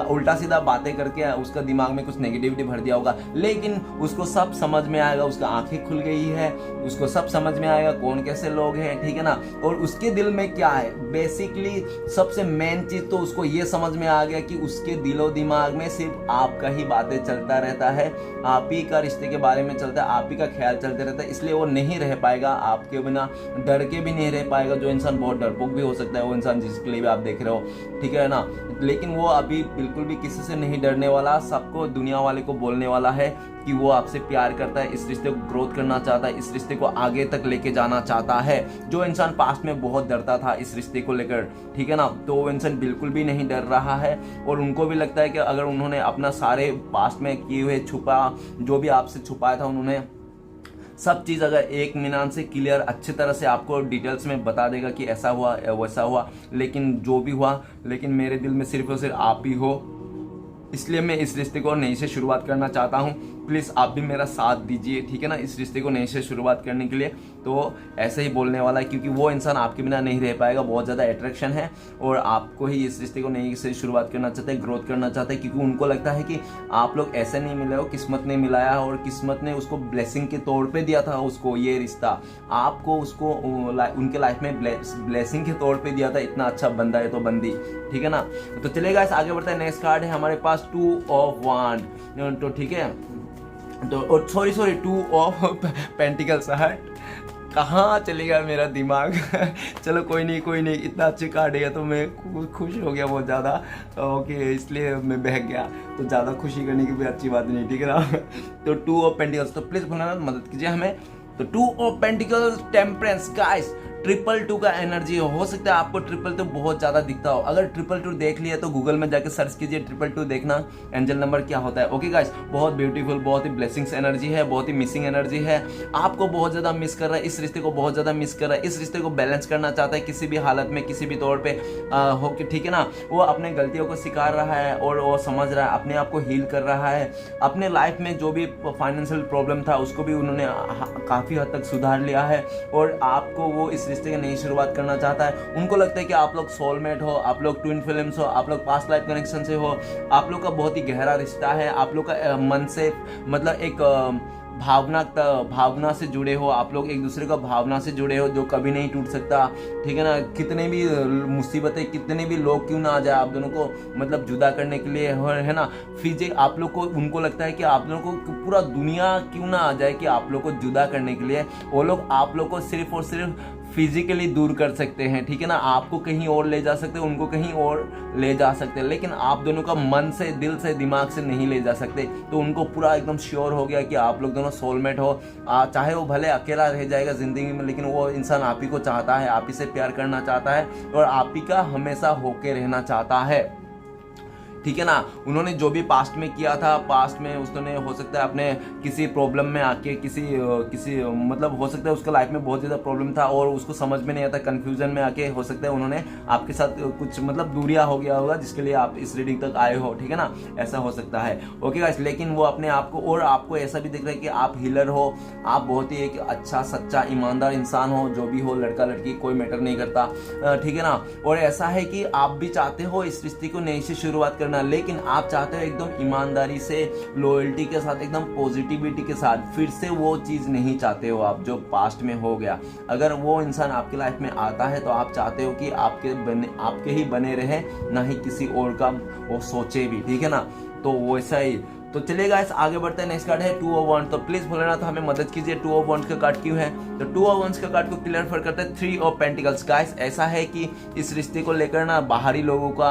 उल्टा सीधा बातें करके उसका दिमाग में कुछ नेगेटिविटी भर दिया होगा, लेकिन उसको सब समझ में आएगा, उसका आंखें खुल गई है, उसको सब समझ में आएगा कौन कैसे लोग हैं, ठीक है ना, और उसके दिल में क्या है। बेसिकली सबसे मेन चीज़ तो उसको ये समझ में आ गया कि उसके दिलो दिमाग में सिर्फ आपका ही बातें चलता रहता है, आप ही का रिश्ते के बारे में चलता है, आप ही का ख्याल चलते रहता है, इसलिए वो नहीं रह पाएगा आपके बिना, डर के भी नहीं रह पाएगा। जो इंसान बहुत डरपोक भी हो सकता है, वो इंसान जिसके लिए भी आप देख रहे हो, ठीक है ना, लेकिन वो अभी बिल्कुल भी किसी से नहीं डरने वाला, सबको, दुनिया वाले को बोलने वाला है कि वो आपसे प्यार करता है, इस रिश्ते को ग्रोथ करना चाहता है, इस रिश्ते को आगे तक लेके जाना चाहता है। जो इंसान पास्ट में बहुत डरता था इस रिश्ते को लेकर, ठीक है ना, तो वो इंसान बिल्कुल भी नहीं डर रहा है, और उनको भी लगता है कि अगर उन्होंने अपना सारे पास्ट में किए हुए जो भी आपसे छुपाया था, उन्होंने सब चीज़ अगर एक मिनट से क्लियर अच्छी तरह से आपको डिटेल्स में बता देगा कि ऐसा हुआ वैसा हुआ, लेकिन जो भी हुआ, लेकिन मेरे दिल में सिर्फ और सिर्फ आप ही हो, इसलिए मैं इस रिश्ते को नई से शुरुआत करना चाहता हूँ। प्लीज़ आप भी मेरा साथ दीजिए, ठीक है ना, इस रिश्ते को नए से शुरुआत करने के लिए। तो ऐसे ही बोलने वाला है, क्योंकि वो इंसान आपके बिना नहीं रह पाएगा, बहुत ज़्यादा अट्रैक्शन है और आपको ही इस रिश्ते को नई से शुरुआत करना चाहते हैं, ग्रोथ करना चाहते हैं, क्योंकि उनको लगता है कि आप लोग ऐसे नहीं मिले हो, किस्मत ने मिलाया और किस्मत ने उसको ब्लेसिंग के तौर पे दिया था, उसको ये रिश्ता आपको उसको उनके लाइफ में ब्लेसिंग के तौर पे दिया था। इतना अच्छा बंदा है तो बंदी, ठीक है ना। तो चलेगा, इस आगे बढ़ते हैं। नेक्स्ट कार्ड है हमारे पास 2 ऑफ वांड, तो ठीक है, तो सॉरी 2 ऑफ पेंटिकल्स। हट, कहाँ चलेगा मेरा दिमाग चलो कोई नहीं, इतना अच्छे कार्ड है तो मैं खुश हो गया बहुत ज़्यादा, ओके, इसलिए मैं बहक गया। तो ज़्यादा खुशी करने की भी अच्छी बात नहीं, ठीक है ना। तो 2 ऑफ पेंटिकल्स, तो प्लीज़ बोलना मदद कीजिए हमें। तो 2 ऑफ पेंटिकल्स, टेम्परेंस। गाइस, 222 का एनर्जी हो सकता है आपको 222 बहुत ज़्यादा दिखता हो। अगर 222 देख लिया तो गूगल में जाके सर्च कीजिए 222, देखना एंजल नंबर क्या होता है। ओके गाइस, बहुत ब्यूटीफुल, बहुत ही ब्लेसिंग्स एनर्जी है, बहुत ही मिसिंग एनर्जी है। आपको बहुत ज़्यादा मिस कर रहा है, इस रिश्ते को बहुत ज़्यादा मिस कर रहा है, इस रिश्ते को बैलेंस करना चाहता है किसी भी हालत में, किसी भी तौर पर हो कि, ठीक है ना। वो अपने गलतियों को सिखा रहा है और वो समझ रहा है, अपने आप को हील कर रहा है। अपने लाइफ में जो भी फाइनेंशियल प्रॉब्लम था उसको भी उन्होंने काफ़ी हद तक सुधार लिया है और आपको वो इस रिश्ते की नई शुरुआत करना चाहता है। उनको लगता है कि आप लोग सोलमेट हो, आप लोग ट्विन फिल्म्स हो, आप लोग पास्ट लाइफ कनेक्शन से हो, आप लोग का बहुत ही गहरा रिश्ता है, आप लोग का मन से मतलब एक भावना से जुड़े हो, आप लोग एक दूसरे का भावना से जुड़े हो जो कभी नहीं टूट सकता, ठीक है ना। कितने भी मुसीबतें, कितने भी लोग क्यों ना आ जाए आप दोनों को मतलब जुदा करने के लिए, है ना, फिर आप लोग को, उनको लगता है कि आप लोगों को पूरा दुनिया क्यों ना आ जाए कि आप लोग को जुदा करने के लिए, वो लोग आप लोग को सिर्फ और सिर्फ फिजिकली दूर कर सकते हैं, ठीक है ना। आपको कहीं और ले जा सकते हैं, उनको कहीं और ले जा सकते हैं, लेकिन आप दोनों का मन से, दिल से, दिमाग से नहीं ले जा सकते। तो उनको पूरा एकदम श्योर हो गया कि आप लोग दोनों सोलमेट हो। चाहे वो भले अकेला रह जाएगा जिंदगी में, लेकिन वो इंसान आप ही को चाहता है, आप ही से प्यार करना चाहता है और आप ही का हमेशा होके रहना चाहता है, ठीक है ना। उन्होंने जो भी पास्ट में किया था, पास्ट में उसने हो सकता है अपने किसी प्रॉब्लम में आके किसी मतलब हो सकता है उसका लाइफ में बहुत ज़्यादा प्रॉब्लम था और उसको समझ में नहीं आता, कंफ्यूजन में आके हो सकता है उन्होंने आपके साथ कुछ मतलब दूरियां हो गया होगा जिसके लिए आप इस रीडिंग तक आए हो, ठीक है ना, ऐसा हो सकता है। ओके गाइस, लेकिन वो अपने आप को, और आपको ऐसा भी दिख रहा है कि आप हीलर हो, आप बहुत ही एक अच्छा, सच्चा, ईमानदार इंसान हो, जो भी हो, लड़का लड़की कोई मैटर नहीं करता, ठीक है ना। और ऐसा है कि आप भी चाहते हो इस रिश्ते को नई से शुरुआत करना, लेकिन आप चाहते हो एकदम ईमानदारी से, लॉयल्टी के साथ, एकदम पॉजिटिविटी के साथ, फिर से वो चीज़ नहीं चाहते हो आप जो पास्ट में हो गया। अगर वो इंसान आपकी लाइफ में आता है तो आप चाहते हो कि आपके ही बने रहे, ना ही किसी और का वो सोचे भी, ठीक है ना। तो वैसा ही, तो चलेगा, इस आगे बढ़ते हैं। नेक्स्ट कार्ड है 2 ऑफ वांड्स, तो प्लीज भोलेनाथ हमें मदद कीजिए 2 ऑफ वांड्स का कार्ड क्यों है। तो 2 ऑफ वांड्स का कार्ड को क्लियर करते हैं 3 ऑफ पेंटिकल्स। गाइस, ऐसा है कि इस रिश्ते को लेकर ना बाहरी लोगों का,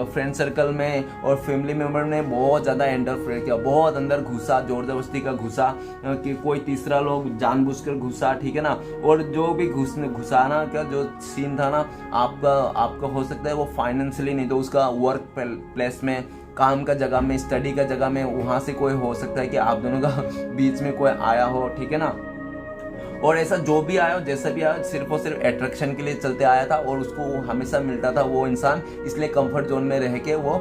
फ्रेंड सर्कल में और फैमिली मेंबर ने बहुत ज़्यादा इंटरफेयर किया, बहुत अंदर घुसा, जोर जबरदस्ती का घुसा, कि कोई तीसरा लोग जानबूझकर घुसा, ठीक है ना। और जो भी घुसाना का जो सीन था ना, आपका हो सकता है वो फाइनेंशियली नहीं तो उसका वर्क प्लेस में, काम का जगह में, स्टडी का जगह में, वहाँ से कोई हो सकता है कि आप दोनों का बीच में कोई आया हो, ठीक है ना। और ऐसा जो भी आया हो, जैसा भी आया, सिर्फ और सिर्फ अट्रैक्शन के लिए चलते आया था और उसको हमेशा मिलता था वो इंसान, इसलिए कंफर्ट जोन में रह के वो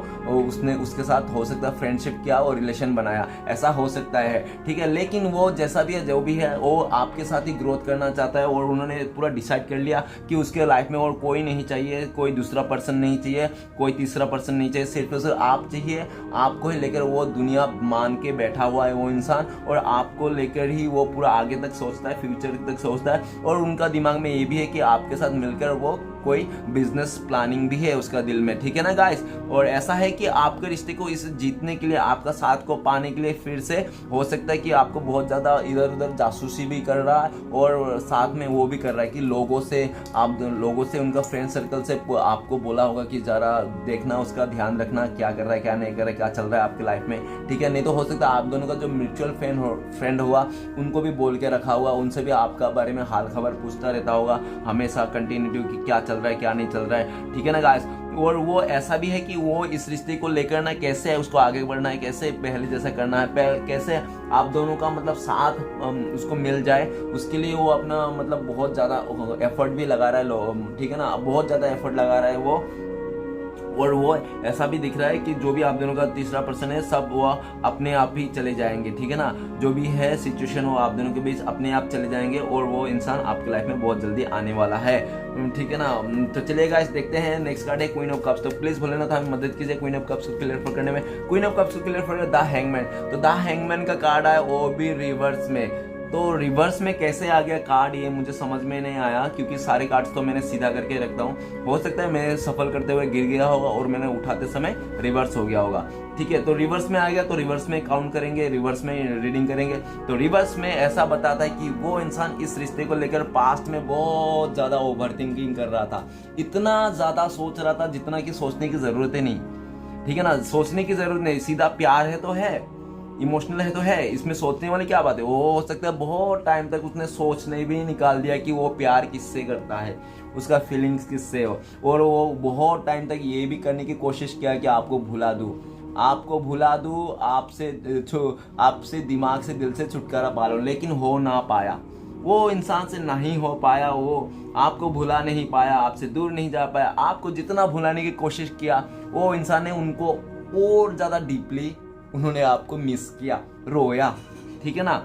उसने उसके साथ हो सकता है फ्रेंडशिप किया और रिलेशन बनाया, ऐसा हो सकता है, ठीक है। लेकिन वो जैसा भी है, जो भी है, वो आपके साथ ही ग्रोथ करना चाहता है और उन्होंने पूरा डिसाइड कर लिया कि उसके लाइफ में और कोई नहीं चाहिए, कोई दूसरा पर्सन नहीं चाहिए, कोई तीसरा पर्सन नहीं चाहिए, सिर्फ और सिर्फ आप चाहिए। आपको ही लेकर वो दुनिया मान के बैठा हुआ है वो इंसान, और आपको लेकर ही वो पूरा आगे तक सोचता है, फ्यूचर तक सोचता है। और उनका दिमाग में ये भी है कि आपके साथ मिलकर वो कोई बिजनेस प्लानिंग भी है उसका दिल में, ठीक है ना गाइस। और ऐसा है कि आपके रिश्ते को इस जीतने के लिए, आपका साथ को पाने के लिए, फिर से हो सकता है कि आपको बहुत ज़्यादा इधर उधर जासूसी भी कर रहा है और साथ में वो भी कर रहा है कि लोगों से उनका फ्रेंड सर्कल से आपको बोला होगा कि ज़रा देखना, उसका ध्यान रखना, क्या कर रहा है, क्या नहीं कर रहा है, क्या चल रहा है आपकी लाइफ में, ठीक है। नहीं तो हो सकता है आप दोनों का जो म्यूचुअल फ्रेंड हुआ उनको भी बोल के रखा हुआ, उनसे भी आपका बारे में हाल खबर पूछता रहता होगा हमेशा, कंटिन्यूटी की क्या चल रहा है, क्या नहीं चल रहा है, ठीक है ना गाइस। और वो ऐसा भी है कि वो इस रिश्ते को लेकर ना कैसे है उसको आगे बढ़ना है, कैसे पहले जैसा करना है, कैसे आप दोनों का मतलब साथ उसको मिल जाए, उसके लिए वो अपना मतलब बहुत ज़्यादा एफर्ट भी लगा रहा है, ठीक है ना, बहुत ज़्यादा एफर्ट लगा रहा है वो। और वो ऐसा भी दिख रहा है कि जो भी आप दोनों का तीसरा पर्सन है सब वो अपने आप ही चले जाएंगे, ठीक है ना। जो भी है सिचुएशन वो आप दोनों के बीच अपने आप चले जाएंगे और वो इंसान आपकी लाइफ में बहुत जल्दी आने वाला है, ठीक है ना। तो चलिए गाइस देखते हैं नेक्स्ट कार्ड है क्वीन ऑफ कप्स। तो प्लीज भोलेनाथ हमें मदद कीजिए क्वीन ऑफ कप्स को क्लियर करने में। क्वीन ऑफ कप्स को क्लियर करने द हैंगमैन। तो द हैंगमैन का कार्ड आया वो भी रिवर्स में। तो रिवर्स में कैसे आ गया कार्ड ये मुझे समझ में नहीं आया, क्योंकि सारे कार्ड्स तो मैंने सीधा करके रखता हूँ। हो सकता है मैं सफल करते हुए गिर गया होगा और मैंने उठाते समय रिवर्स हो गया होगा, ठीक है। तो रिवर्स में आ गया तो रिवर्स में काउंट करेंगे, रिवर्स में रीडिंग करेंगे। तो रिवर्स में ऐसा बताता है कि वो इंसान इस रिश्ते को लेकर पास्ट में बहुत ज्यादा ओवर थिंकिंग कर रहा था, इतना ज्यादा सोच रहा था जितना कि सोचने की जरूरत ही नहीं, ठीक है ना। सोचने की जरूरत नहीं, सीधा प्यार है तो है, इमोशनल है तो है, इसमें सोचने वाली क्या बात है। वो हो सकता है बहुत टाइम तक उसने सोचने भी निकाल दिया कि वो प्यार किससे करता है, उसका फीलिंग्स किससे हो, और वो बहुत टाइम तक ये भी करने की कोशिश किया कि आपको भुला दूं, आपको भुला दूं, आपसे दिमाग से दिल से छुटकारा पा लो, लेकिन हो ना पाया। वो इंसान से नहीं हो पाया, वो आपको भुला नहीं पाया, आपसे दूर नहीं जा पाया। आपको जितना भुलाने की कोशिश किया वो इंसान ने उनको और ज्यादा डीपली उन्होंने आपको मिस किया, रोया, ठीक है ना।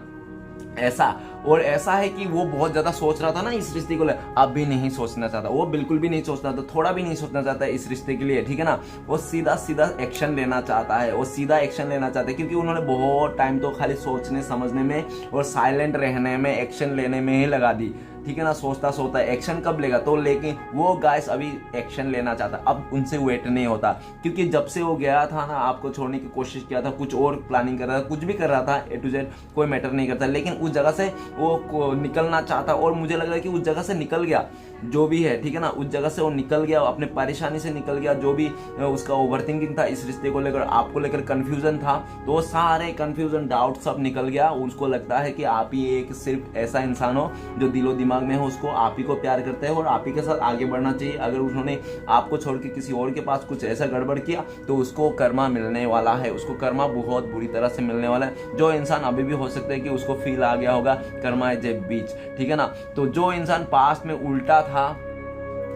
ऐसा और ऐसा है कि वो बहुत ज्यादा सोच रहा था ना इस रिश्ते को ले, अब भी नहीं सोचना चाहता, वो बिल्कुल भी नहीं सोचना था, थोड़ा भी नहीं सोचना चाहता इस रिश्ते के लिए, ठीक है ना। वो सीधा सीधा एक्शन लेना चाहता है, वो सीधा एक्शन लेना चाहता है, क्योंकि उन्होंने बहुत टाइम तो खाली सोचने समझने में और साइलेंट रहने में, एक्शन लेने में ही लगा दी, ठीक है ना। सोचता सोचता एक्शन कब लेगा, तो लेकिन वो गाइस अभी एक्शन लेना चाहता, अब उनसे वेट नहीं होता, क्योंकि जब से वो गया था ना, आपको छोड़ने की कोशिश किया था, कुछ और प्लानिंग कर रहा था, कुछ भी कर रहा था, A to Z कोई मैटर नहीं करता, लेकिन उस जगह से वो निकलना चाहता, और मुझे लग रहा है कि उस जगह से निकल गया, जो भी है, ठीक है ना। उस जगह से वो निकल गया, अपने परेशानी से निकल गया, जो भी उसका ओवरथिंकिंग था इस रिश्ते को लेकर, आपको लेकर कंफ्यूजन था, तो वो सारे कंफ्यूजन डाउट सब निकल गया। उसको लगता है कि आप ही एक सिर्फ ऐसा इंसान हो जो दिलो दिमाग में हो, उसको आप ही को प्यार करते हो और आप ही के साथ आगे बढ़ना चाहिए। अगर उन्होंने आपको छोड़ के किसी और के पास कुछ ऐसा गड़बड़ किया तो उसको कर्मा मिलने वाला है, उसको कर्मा बहुत बुरी तरह से मिलने वाला है। जो इंसान अभी भी हो सकता है कि उसको फील आ गया होगा कर्मा इज ए बीच, ठीक है ना। तो जो इंसान पास्ट में उल्टा था,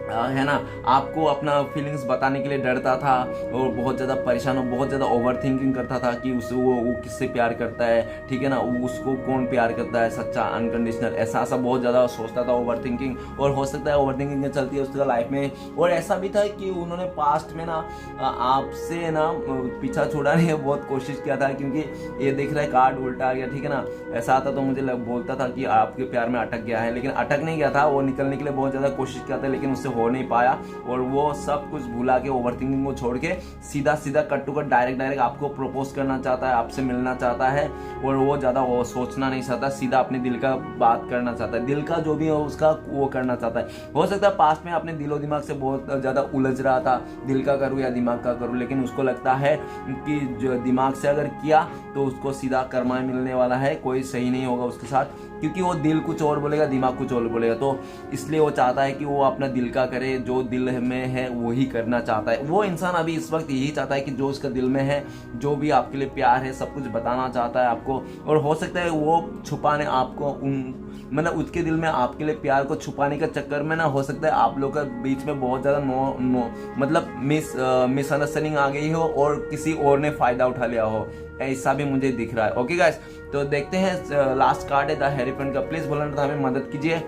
है ना, आपको अपना फीलिंग्स बताने के लिए डरता था और बहुत ज़्यादा परेशान और बहुत ज़्यादा ओवर थिंकिंग करता था कि वो किससे प्यार करता है, ठीक है ना, उसको कौन प्यार करता है, सच्चा अनकंडीशनल, ऐसा बहुत ज़्यादा सोचता था, ओवर थिंकिंग। और हो सकता है ओवर थिंकिंग चलती है उसका लाइफ में। और ऐसा भी था कि उन्होंने पास्ट में ना आपसे ना पीछा छुड़ाने की बहुत कोशिश किया था, क्योंकि ये देख रहा है कार्ड उल्टा आ गया, ठीक है ना। ऐसा आता तो मुझे बोलता था कि आपके प्यार में अटक गया है, लेकिन अटक नहीं गया था, वो निकलने के लिए बहुत ज़्यादा कोशिश किया था, लेकिन उससे हो नहीं पाया। और वो सब कुछ भुला के ओवरथिंकिंग को छोड़ के सीधा सीधा कट टू कट डायरेक्ट आपको प्रपोज करना चाहता है, आपसे मिलना चाहता है, और वो ज्यादा वो सोचना नहीं चाहता, सीधा अपने दिल का बात करना चाहता है, दिल का जो भी हो उसका वो करना चाहता है। हो सकता है पास्ट में अपने दिलो दिमाग से बहुत ज्यादा उलझ रहा था, दिल का करूँ या दिमाग का करूँ, लेकिन उसको लगता है कि जो दिमाग से अगर किया तो उसको सीधा कर्मा मिलने वाला है, कोई सही नहीं होगा उसके साथ, क्योंकि वो दिल कुछ और बोलेगा, दिमाग कुछ और बोलेगा। तो इसलिए वो चाहता है कि वो अपना दिल का करे, जो दिल में है वही करना चाहता है। वो इंसान अभी इस वक्त यही चाहता है कि जो उसका दिल में है, जो भी आपके लिए प्यार है, सब कुछ बताना चाहता है आपको। और हो सकता है वो छुपाने आपको मतलब उसके दिल में आपके लिए प्यार को छुपाने का चक्कर में ना, हो सकता है आप लोग के बीच में बहुत ज़्यादा मतलब मिसअंडरस्टैंडिंग आ गई हो और किसी और ने फ़ायदा उठा लिया हो, ऐसा भी मुझे दिख रहा है। ओके गाइस, तो देखते हैं लास्ट कार्ड है द हेरीफेंट का। प्लीज भोलेनाथ हमें मदद कीजिए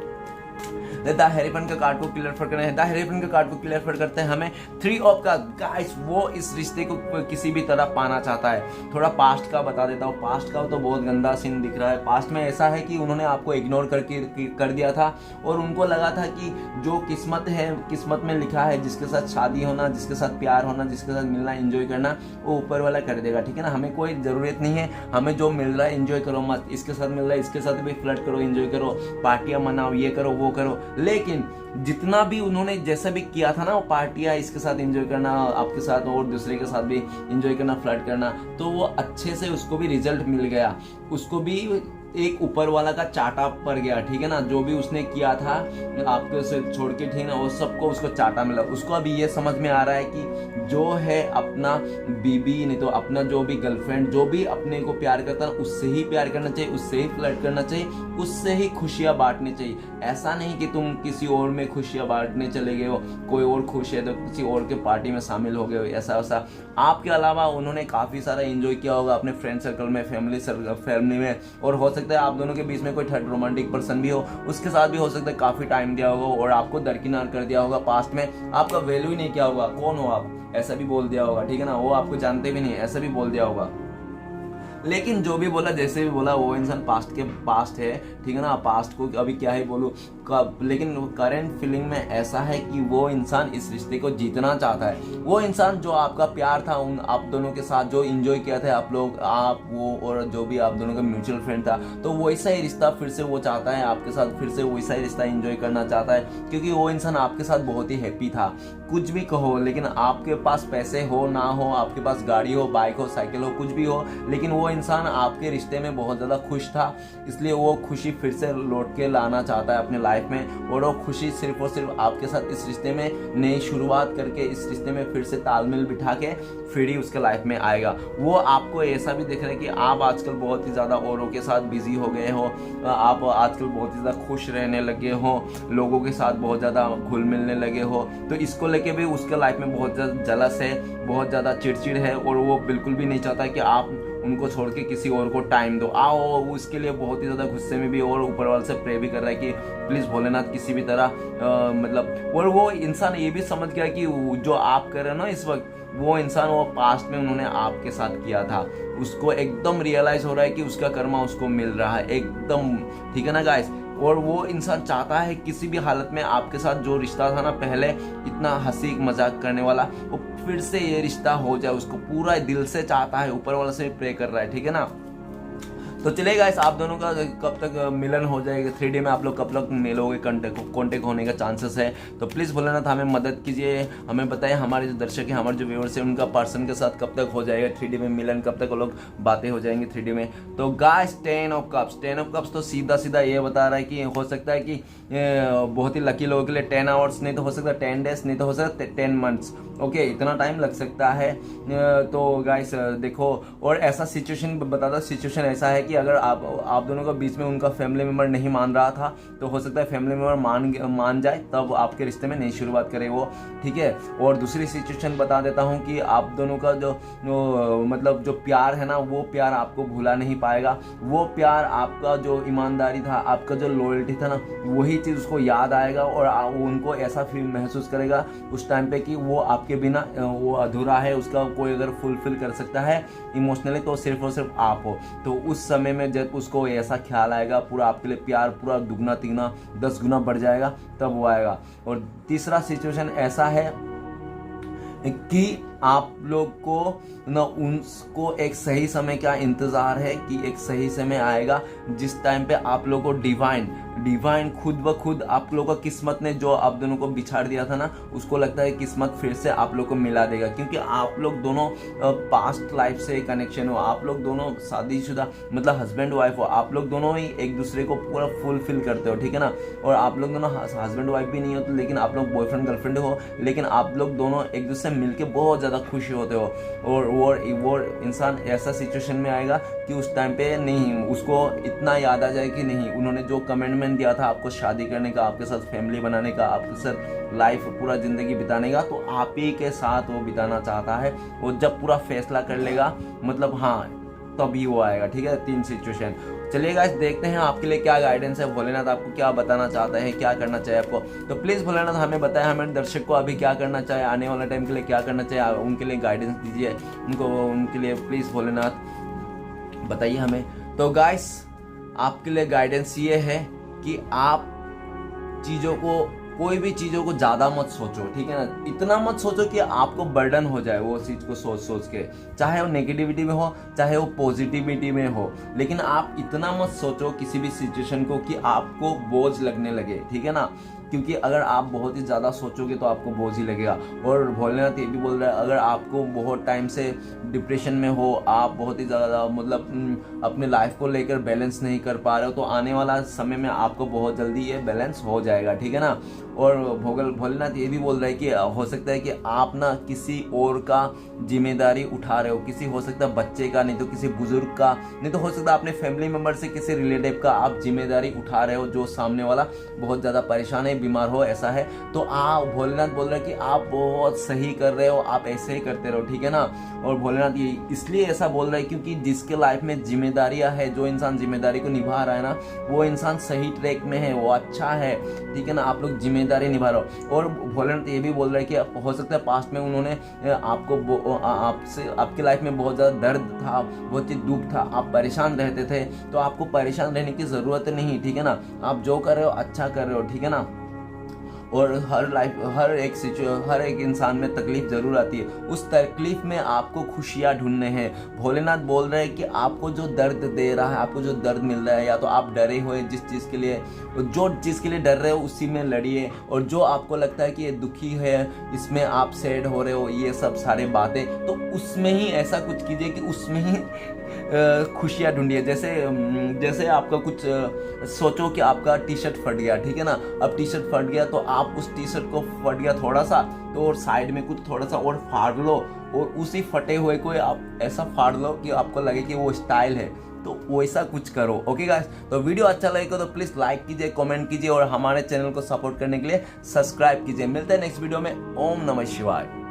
द हेरीफेंट का कार्ड को क्लियर करना है। द हेरीफेंट का कार्ड को क्लियर करते हैं हमें 3 ऑफ का। गाइस वो इस रिश्ते को किसी भी तरह पाना चाहता है। थोड़ा पास्ट का बता देता हूँ। पास्ट का तो बहुत गंदा सीन दिख रहा है। पास्ट में ऐसा है कि उन्होंने आपको इग्नोर कर दिया था और उनको लगा था कि जो किस्मत है, किस्मत में लिखा है, जिसके साथ शादी होना, जिसके साथ प्यार होना, जिसके साथ मिलना, एंजॉय करना, वो ऊपर वाला कर देगा, ठीक है ना। हमें कोई ज़रूरत नहीं है, हमें जो मिल रहा है एंजॉय करो मत, इसके साथ मिल रहा है इसके साथ भी फ्लर्ट करो, एंजॉय करो, पार्टियां मनाओ, ये करो वो करो। लेकिन जितना भी उन्होंने जैसा भी किया था ना, वो पार्टियां इसके साथ एंजॉय करना, आपके साथ और दूसरे के साथ भी एंजॉय करना, फ्लर्ट करना, तो वो अच्छे से उसको भी रिजल्ट मिल गया, उसको भी एक ऊपर वाला का चाटा पड़ गया, ठीक है ना। जो भी उसने किया था आपको से छोड़ के, ठीक है ना, वो सबको उसको चाटा मिला। उसको अभी ये समझ में आ रहा है कि जो है अपना बीबी नहीं तो अपना जो भी गर्लफ्रेंड, जो भी अपने को प्यार करता है उससे ही प्यार करना चाहिए, उससे ही फ्लर्ट करना चाहिए, उससे ही खुशियां बांटनी चाहिए। ऐसा नहीं कि तुम किसी और में खुशियां बांटने चले गए हो, कोई और खुश है तो किसी और के पार्टी में शामिल हो गए हो, ऐसा वैसा। आपके अलावा उन्होंने काफी सारा एंजॉय किया होगा अपने फ्रेंड सर्कल में, फैमिली में, और हो सकता है आप दोनों के बीच में कोई थर्ड रोमांटिक पर्सन भी हो, उसके साथ भी हो सकता है काफी टाइम दिया होगा और आपको दरकिनार कर दिया होगा। पास्ट में आपका वैल्यू ही नहीं किया होगा, कौन हो आप, ऐसा भी बोल दिया होगा, ठीक है ना। वो आपको जानते भी नहीं, ऐसा भी बोल दिया होगा। लेकिन जो भी बोला, जैसे भी बोला, वो इंसान पास्ट के पास्ट है, ठीक है ना। पास्ट को अभी क्या ही बोलूं, लेकिन करंट फीलिंग में ऐसा है कि वो इंसान इस रिश्ते को जीतना चाहता है। वो इंसान जो आपका प्यार था उन आप दोनों के साथ, जो एंजॉय किया था आप लोग, आप वो और जो भी आप दोनों का म्यूचुअल फ्रेंड था, तो वैसा ही रिश्ता फिर से वो चाहता है आपके साथ, फिर से वैसा ही रिश्ता एंजॉय करना चाहता है। क्योंकि वो इंसान आपके साथ बहुत ही हैप्पी था। कुछ भी कहो, लेकिन आपके पास पैसे हो ना हो, आपके पास गाड़ी हो, बाइक हो, साइकिल हो, कुछ भी हो, लेकिन वो इंसान आपके रिश्ते में बहुत ज़्यादा खुश था। इसलिए वो खुशी फिर से लौट के लाना चाहता है अपने लाइफ में, और वो खुशी सिर्फ और सिर्फ आपके साथ इस रिश्ते में नई शुरुआत करके, इस रिश्ते में फिर से तालमेल बिठा के फिर ही उसके लाइफ में आएगा। वो आपको ऐसा भी दिख रहा है कि आप आजकल बहुत ही ज़्यादा औरों के साथ बिजी हो गए हो, आप आजकल बहुत ही ज़्यादा खुश रहने लगे हो, लोगों के साथ बहुत ज़्यादा घुल मिलने लगे हो, तो इसको लेके भी उसके लाइफ में बहुत ज़्यादा जलस है, बहुत ज़्यादा चिड़चिड़ है, और वो बिल्कुल भी नहीं चाहता कि आप उनको छोड़ के किसी और को टाइम दो। आओ, उसके लिए बहुत ही ज़्यादा गुस्से में भी, और ऊपर वाले से प्रे भी कर रहा है कि प्लीज़ भोलेनाथ किसी भी तरह मतलब। और वो इंसान ये भी समझ गया कि जो आप कर रहे हो ना इस वक्त, वो इंसान वो पास्ट में उन्होंने आपके साथ किया था। उसको एकदम रियलाइज हो रहा है कि उसका कर्मा उसको मिल रहा है एकदम, ठीक है ना गाइस। और वो इंसान चाहता है किसी भी हालत में आपके साथ जो रिश्ता था ना पहले, इतना हंसी मजाक करने वाला, वो फिर से ये रिश्ता हो जाए। उसको पूरा दिल से चाहता है, ऊपर वाला से प्रे कर रहा है, ठीक है ना। तो चलिए गाइस, आप दोनों का कब तक मिलन हो जाएगा 3D में, आप लोग कब तक मिलोगे, कॉन्टेक्ट होने का चांसेस है। तो प्लीज़ भोलेनाथ हमें मदद कीजिए, हमें बताइए, हमारे जो दर्शक हैं, हमारे जो व्यूअर्स हैं, उनका पर्सन के साथ कब तक हो जाएगा 3D में मिलन, कब तक वो लोग बातें हो जाएंगी 3D में। तो गाइस 10 ऑफ कप्स तो सीधा सीधा ये बता रहा है कि हो सकता है कि बहुत ही लकी लोगों के लिए 10 आवर्स, नहीं तो हो सकता है 10 डेज, नहीं तो हो सकता है 10 मंथ्स। ओके, इतना टाइम लग सकता है। तो गाइस देखो, और ऐसा सिचुएशन बताता, सिचुएशन ऐसा है कि अगर आप दोनों के बीच में उनका फैमिली मेम्बर नहीं मान रहा था, तो हो सकता है फैमिली मेम्बर मान जाए, तब आपके रिश्ते में नई शुरुआत करे वो, ठीक है। और दूसरी सिचुएशन बता देता हूँ कि आप दोनों का जो मतलब जो प्यार है ना, वो प्यार आपको भूला नहीं पाएगा। वो प्यार, आपका जो ईमानदारी था, आपका जो लॉयल्टी था ना, वही चीज़ उसको याद आएगा, और उनको ऐसा फील महसूस करेगा उस टाइम पे कि वो आपके बिना वो अधूरा है, उसका कोई अगर फुलफिल कर सकता है इमोशनली तो सिर्फ और सिर्फ आप हो। तो उस समय में जब उसको ऐसा ख्याल आएगा, पूरा आपके लिए प्यार पूरा दुगना तिगना 10 गुना बढ़ जाएगा, तब वो आएगा। और तीसरा सिचुएशन ऐसा है कि आप लोग को न उनको एक सही समय का इंतज़ार है, कि एक सही समय आएगा जिस टाइम पे आप लोगों को डिवाइन खुद ब खुद आप लोगों का किस्मत ने जो आप दोनों को बिछाड़ दिया था ना, उसको लगता है किस्मत फिर से आप लोग को मिला देगा। क्योंकि आप लोग दोनों पास्ट लाइफ से कनेक्शन हो, आप लोग दोनों शादीशुदा मतलब हस्बैंड वाइफ हो, आप लोग दोनों ही एक दूसरे को पूरा फुलफिल करते हो, ठीक है ना। और आप लोग दोनों हस्बैंड वाइफ भी नहीं हो, तो लेकिन आप लोग बॉयफ्रेंड गर्लफ्रेंड हो, लेकिन आप लोग दोनों एक दूसरे से मिलके बहुत ज़्यादा खुश होते हो। और वो इंसान ऐसा सिचुएशन में आएगा कि उस टाइम पे नहीं, उसको इतना याद आ जाए कि नहीं, उन्होंने जो कमिटमेंट दिया था आपको शादी करने का, आपके साथ फैमिली बनाने का, आपके साथ लाइफ पूरा ज़िंदगी बिताने का, तो आप ही के साथ वो बिताना चाहता है। वो जब पूरा फैसला कर लेगा, मतलब हाँ, तभी वो आएगा, ठीक है। 3 सिचुएशन। चलिए गाइस, देखते हैं आपके लिए क्या गाइडेंस है, भोलेनाथ आपको क्या बताना चाहता है, क्या करना चाहिए आपको। तो प्लीज़ भोलेनाथ हमें बताएं, हमारे दर्शक को अभी क्या करना चाहिए, आने वाले टाइम के लिए क्या करना चाहिए, उनके लिए गाइडेंस दीजिए उनके लिए प्लीज़ भोलेनाथ बताइए हमें। तो गाइस, आपके लिए गाइडेंस ये है कि आप चीज़ों को, कोई भी चीज़ों को ज़्यादा मत सोचो, ठीक है ना। इतना मत सोचो कि आपको बर्डन हो जाए वो चीज़ को सोच के, चाहे वो नेगेटिविटी में हो, चाहे वो पॉजिटिविटी में हो, लेकिन आप इतना मत सोचो किसी भी सिचुएशन को कि आपको बोझ लगने लगे, ठीक है ना। क्योंकि अगर आप बहुत ही ज़्यादा सोचोगे तो आपको बोझ ही लगेगा। और भोलेनाथ ये भी बोल रहा है, अगर आपको बहुत टाइम से डिप्रेशन में हो, आप बहुत ही ज़्यादा मतलब अपने लाइफ को लेकर बैलेंस नहीं कर पा रहे हो, तो आने वाला समय में आपको बहुत जल्दी ये बैलेंस हो जाएगा, ठीक है ना। और भोलेनाथ ये भी बोल रहा है कि हो सकता है कि आप ना किसी और का जिम्मेदारी उठा रहे हो, किसी हो सकता है बच्चे का, नहीं तो किसी बुजुर्ग का, नहीं तो हो सकता है अपने फैमिली मेंबर से किसी रिलेटिव का आप जिम्मेदारी उठा रहे हो, जो सामने वाला बहुत ज़्यादा परेशान है, बीमार हो, ऐसा है। तो आप भोलेनाथ बोल रहे हैं कि आप बहुत सही कर रहे हो, आप ऐसे ही करते रहो, ठीक है ना। और भोलेनाथ ये इसलिए ऐसा बोल रहा है क्योंकि जिसके लाइफ में जिम्मेदारियां है, जो इंसान जिम्मेदारी को निभा रहा है ना, वो इंसान सही ट्रैक में है, वो अच्छा है, ठीक है ना। आप लोग जिम्मेदारी निभा रहे हो। और भोलेनाथ ये भी बोल रहा है कि हो सकता है पास्ट में उन्होंने आपको आपसे आपकी लाइफ में बहुत ज़्यादा दर्द था, बहुत ही दुख था, आप परेशान रहते थे, तो आपको परेशान रहने की ज़रूरत नहीं, ठीक है ना। आप जो कर रहे हो अच्छा कर रहे हो, ठीक है ना। और हर एक इंसान में तकलीफ जरूर आती है, उस तकलीफ में आपको खुशियाँ ढूंढने हैं। भोलेनाथ बोल रहे हैं कि आपको जो दर्द दे रहा है, आपको जो दर्द मिल रहा है, या तो आप डरे हुए जिस चीज़ के लिए, जो चीज़ के लिए डर रहे हो उसी में लड़िए। और जो आपको लगता है कि ये दुखी है, इसमें आप सैड हो रहे हो, ये सब सारे बातें, तो उसमें ही ऐसा कुछ कीजिए कि उसमें ही खुशियाँ ढूंढिए। जैसे आपका कुछ सोचो कि आपका टी शर्ट फट गया, ठीक है ना। अब टी शर्ट फट गया तो आप उस टी शर्ट को फट गया थोड़ा सा, तो और साइड में कुछ थोड़ा सा और फाड़ लो, और उसी फटे हुए को आप ऐसा फाड़ लो कि आपको लगे कि वो स्टाइल है, तो वैसा कुछ करो। ओके गाइस, तो वीडियो अच्छा लगेगा तो प्लीज़ लाइक कीजिए, कमेंट कीजिए, और हमारे चैनल को सपोर्ट करने के लिए सब्सक्राइब कीजिए। मिलते हैं नेक्स्ट वीडियो में। ओम नमः शिवाय।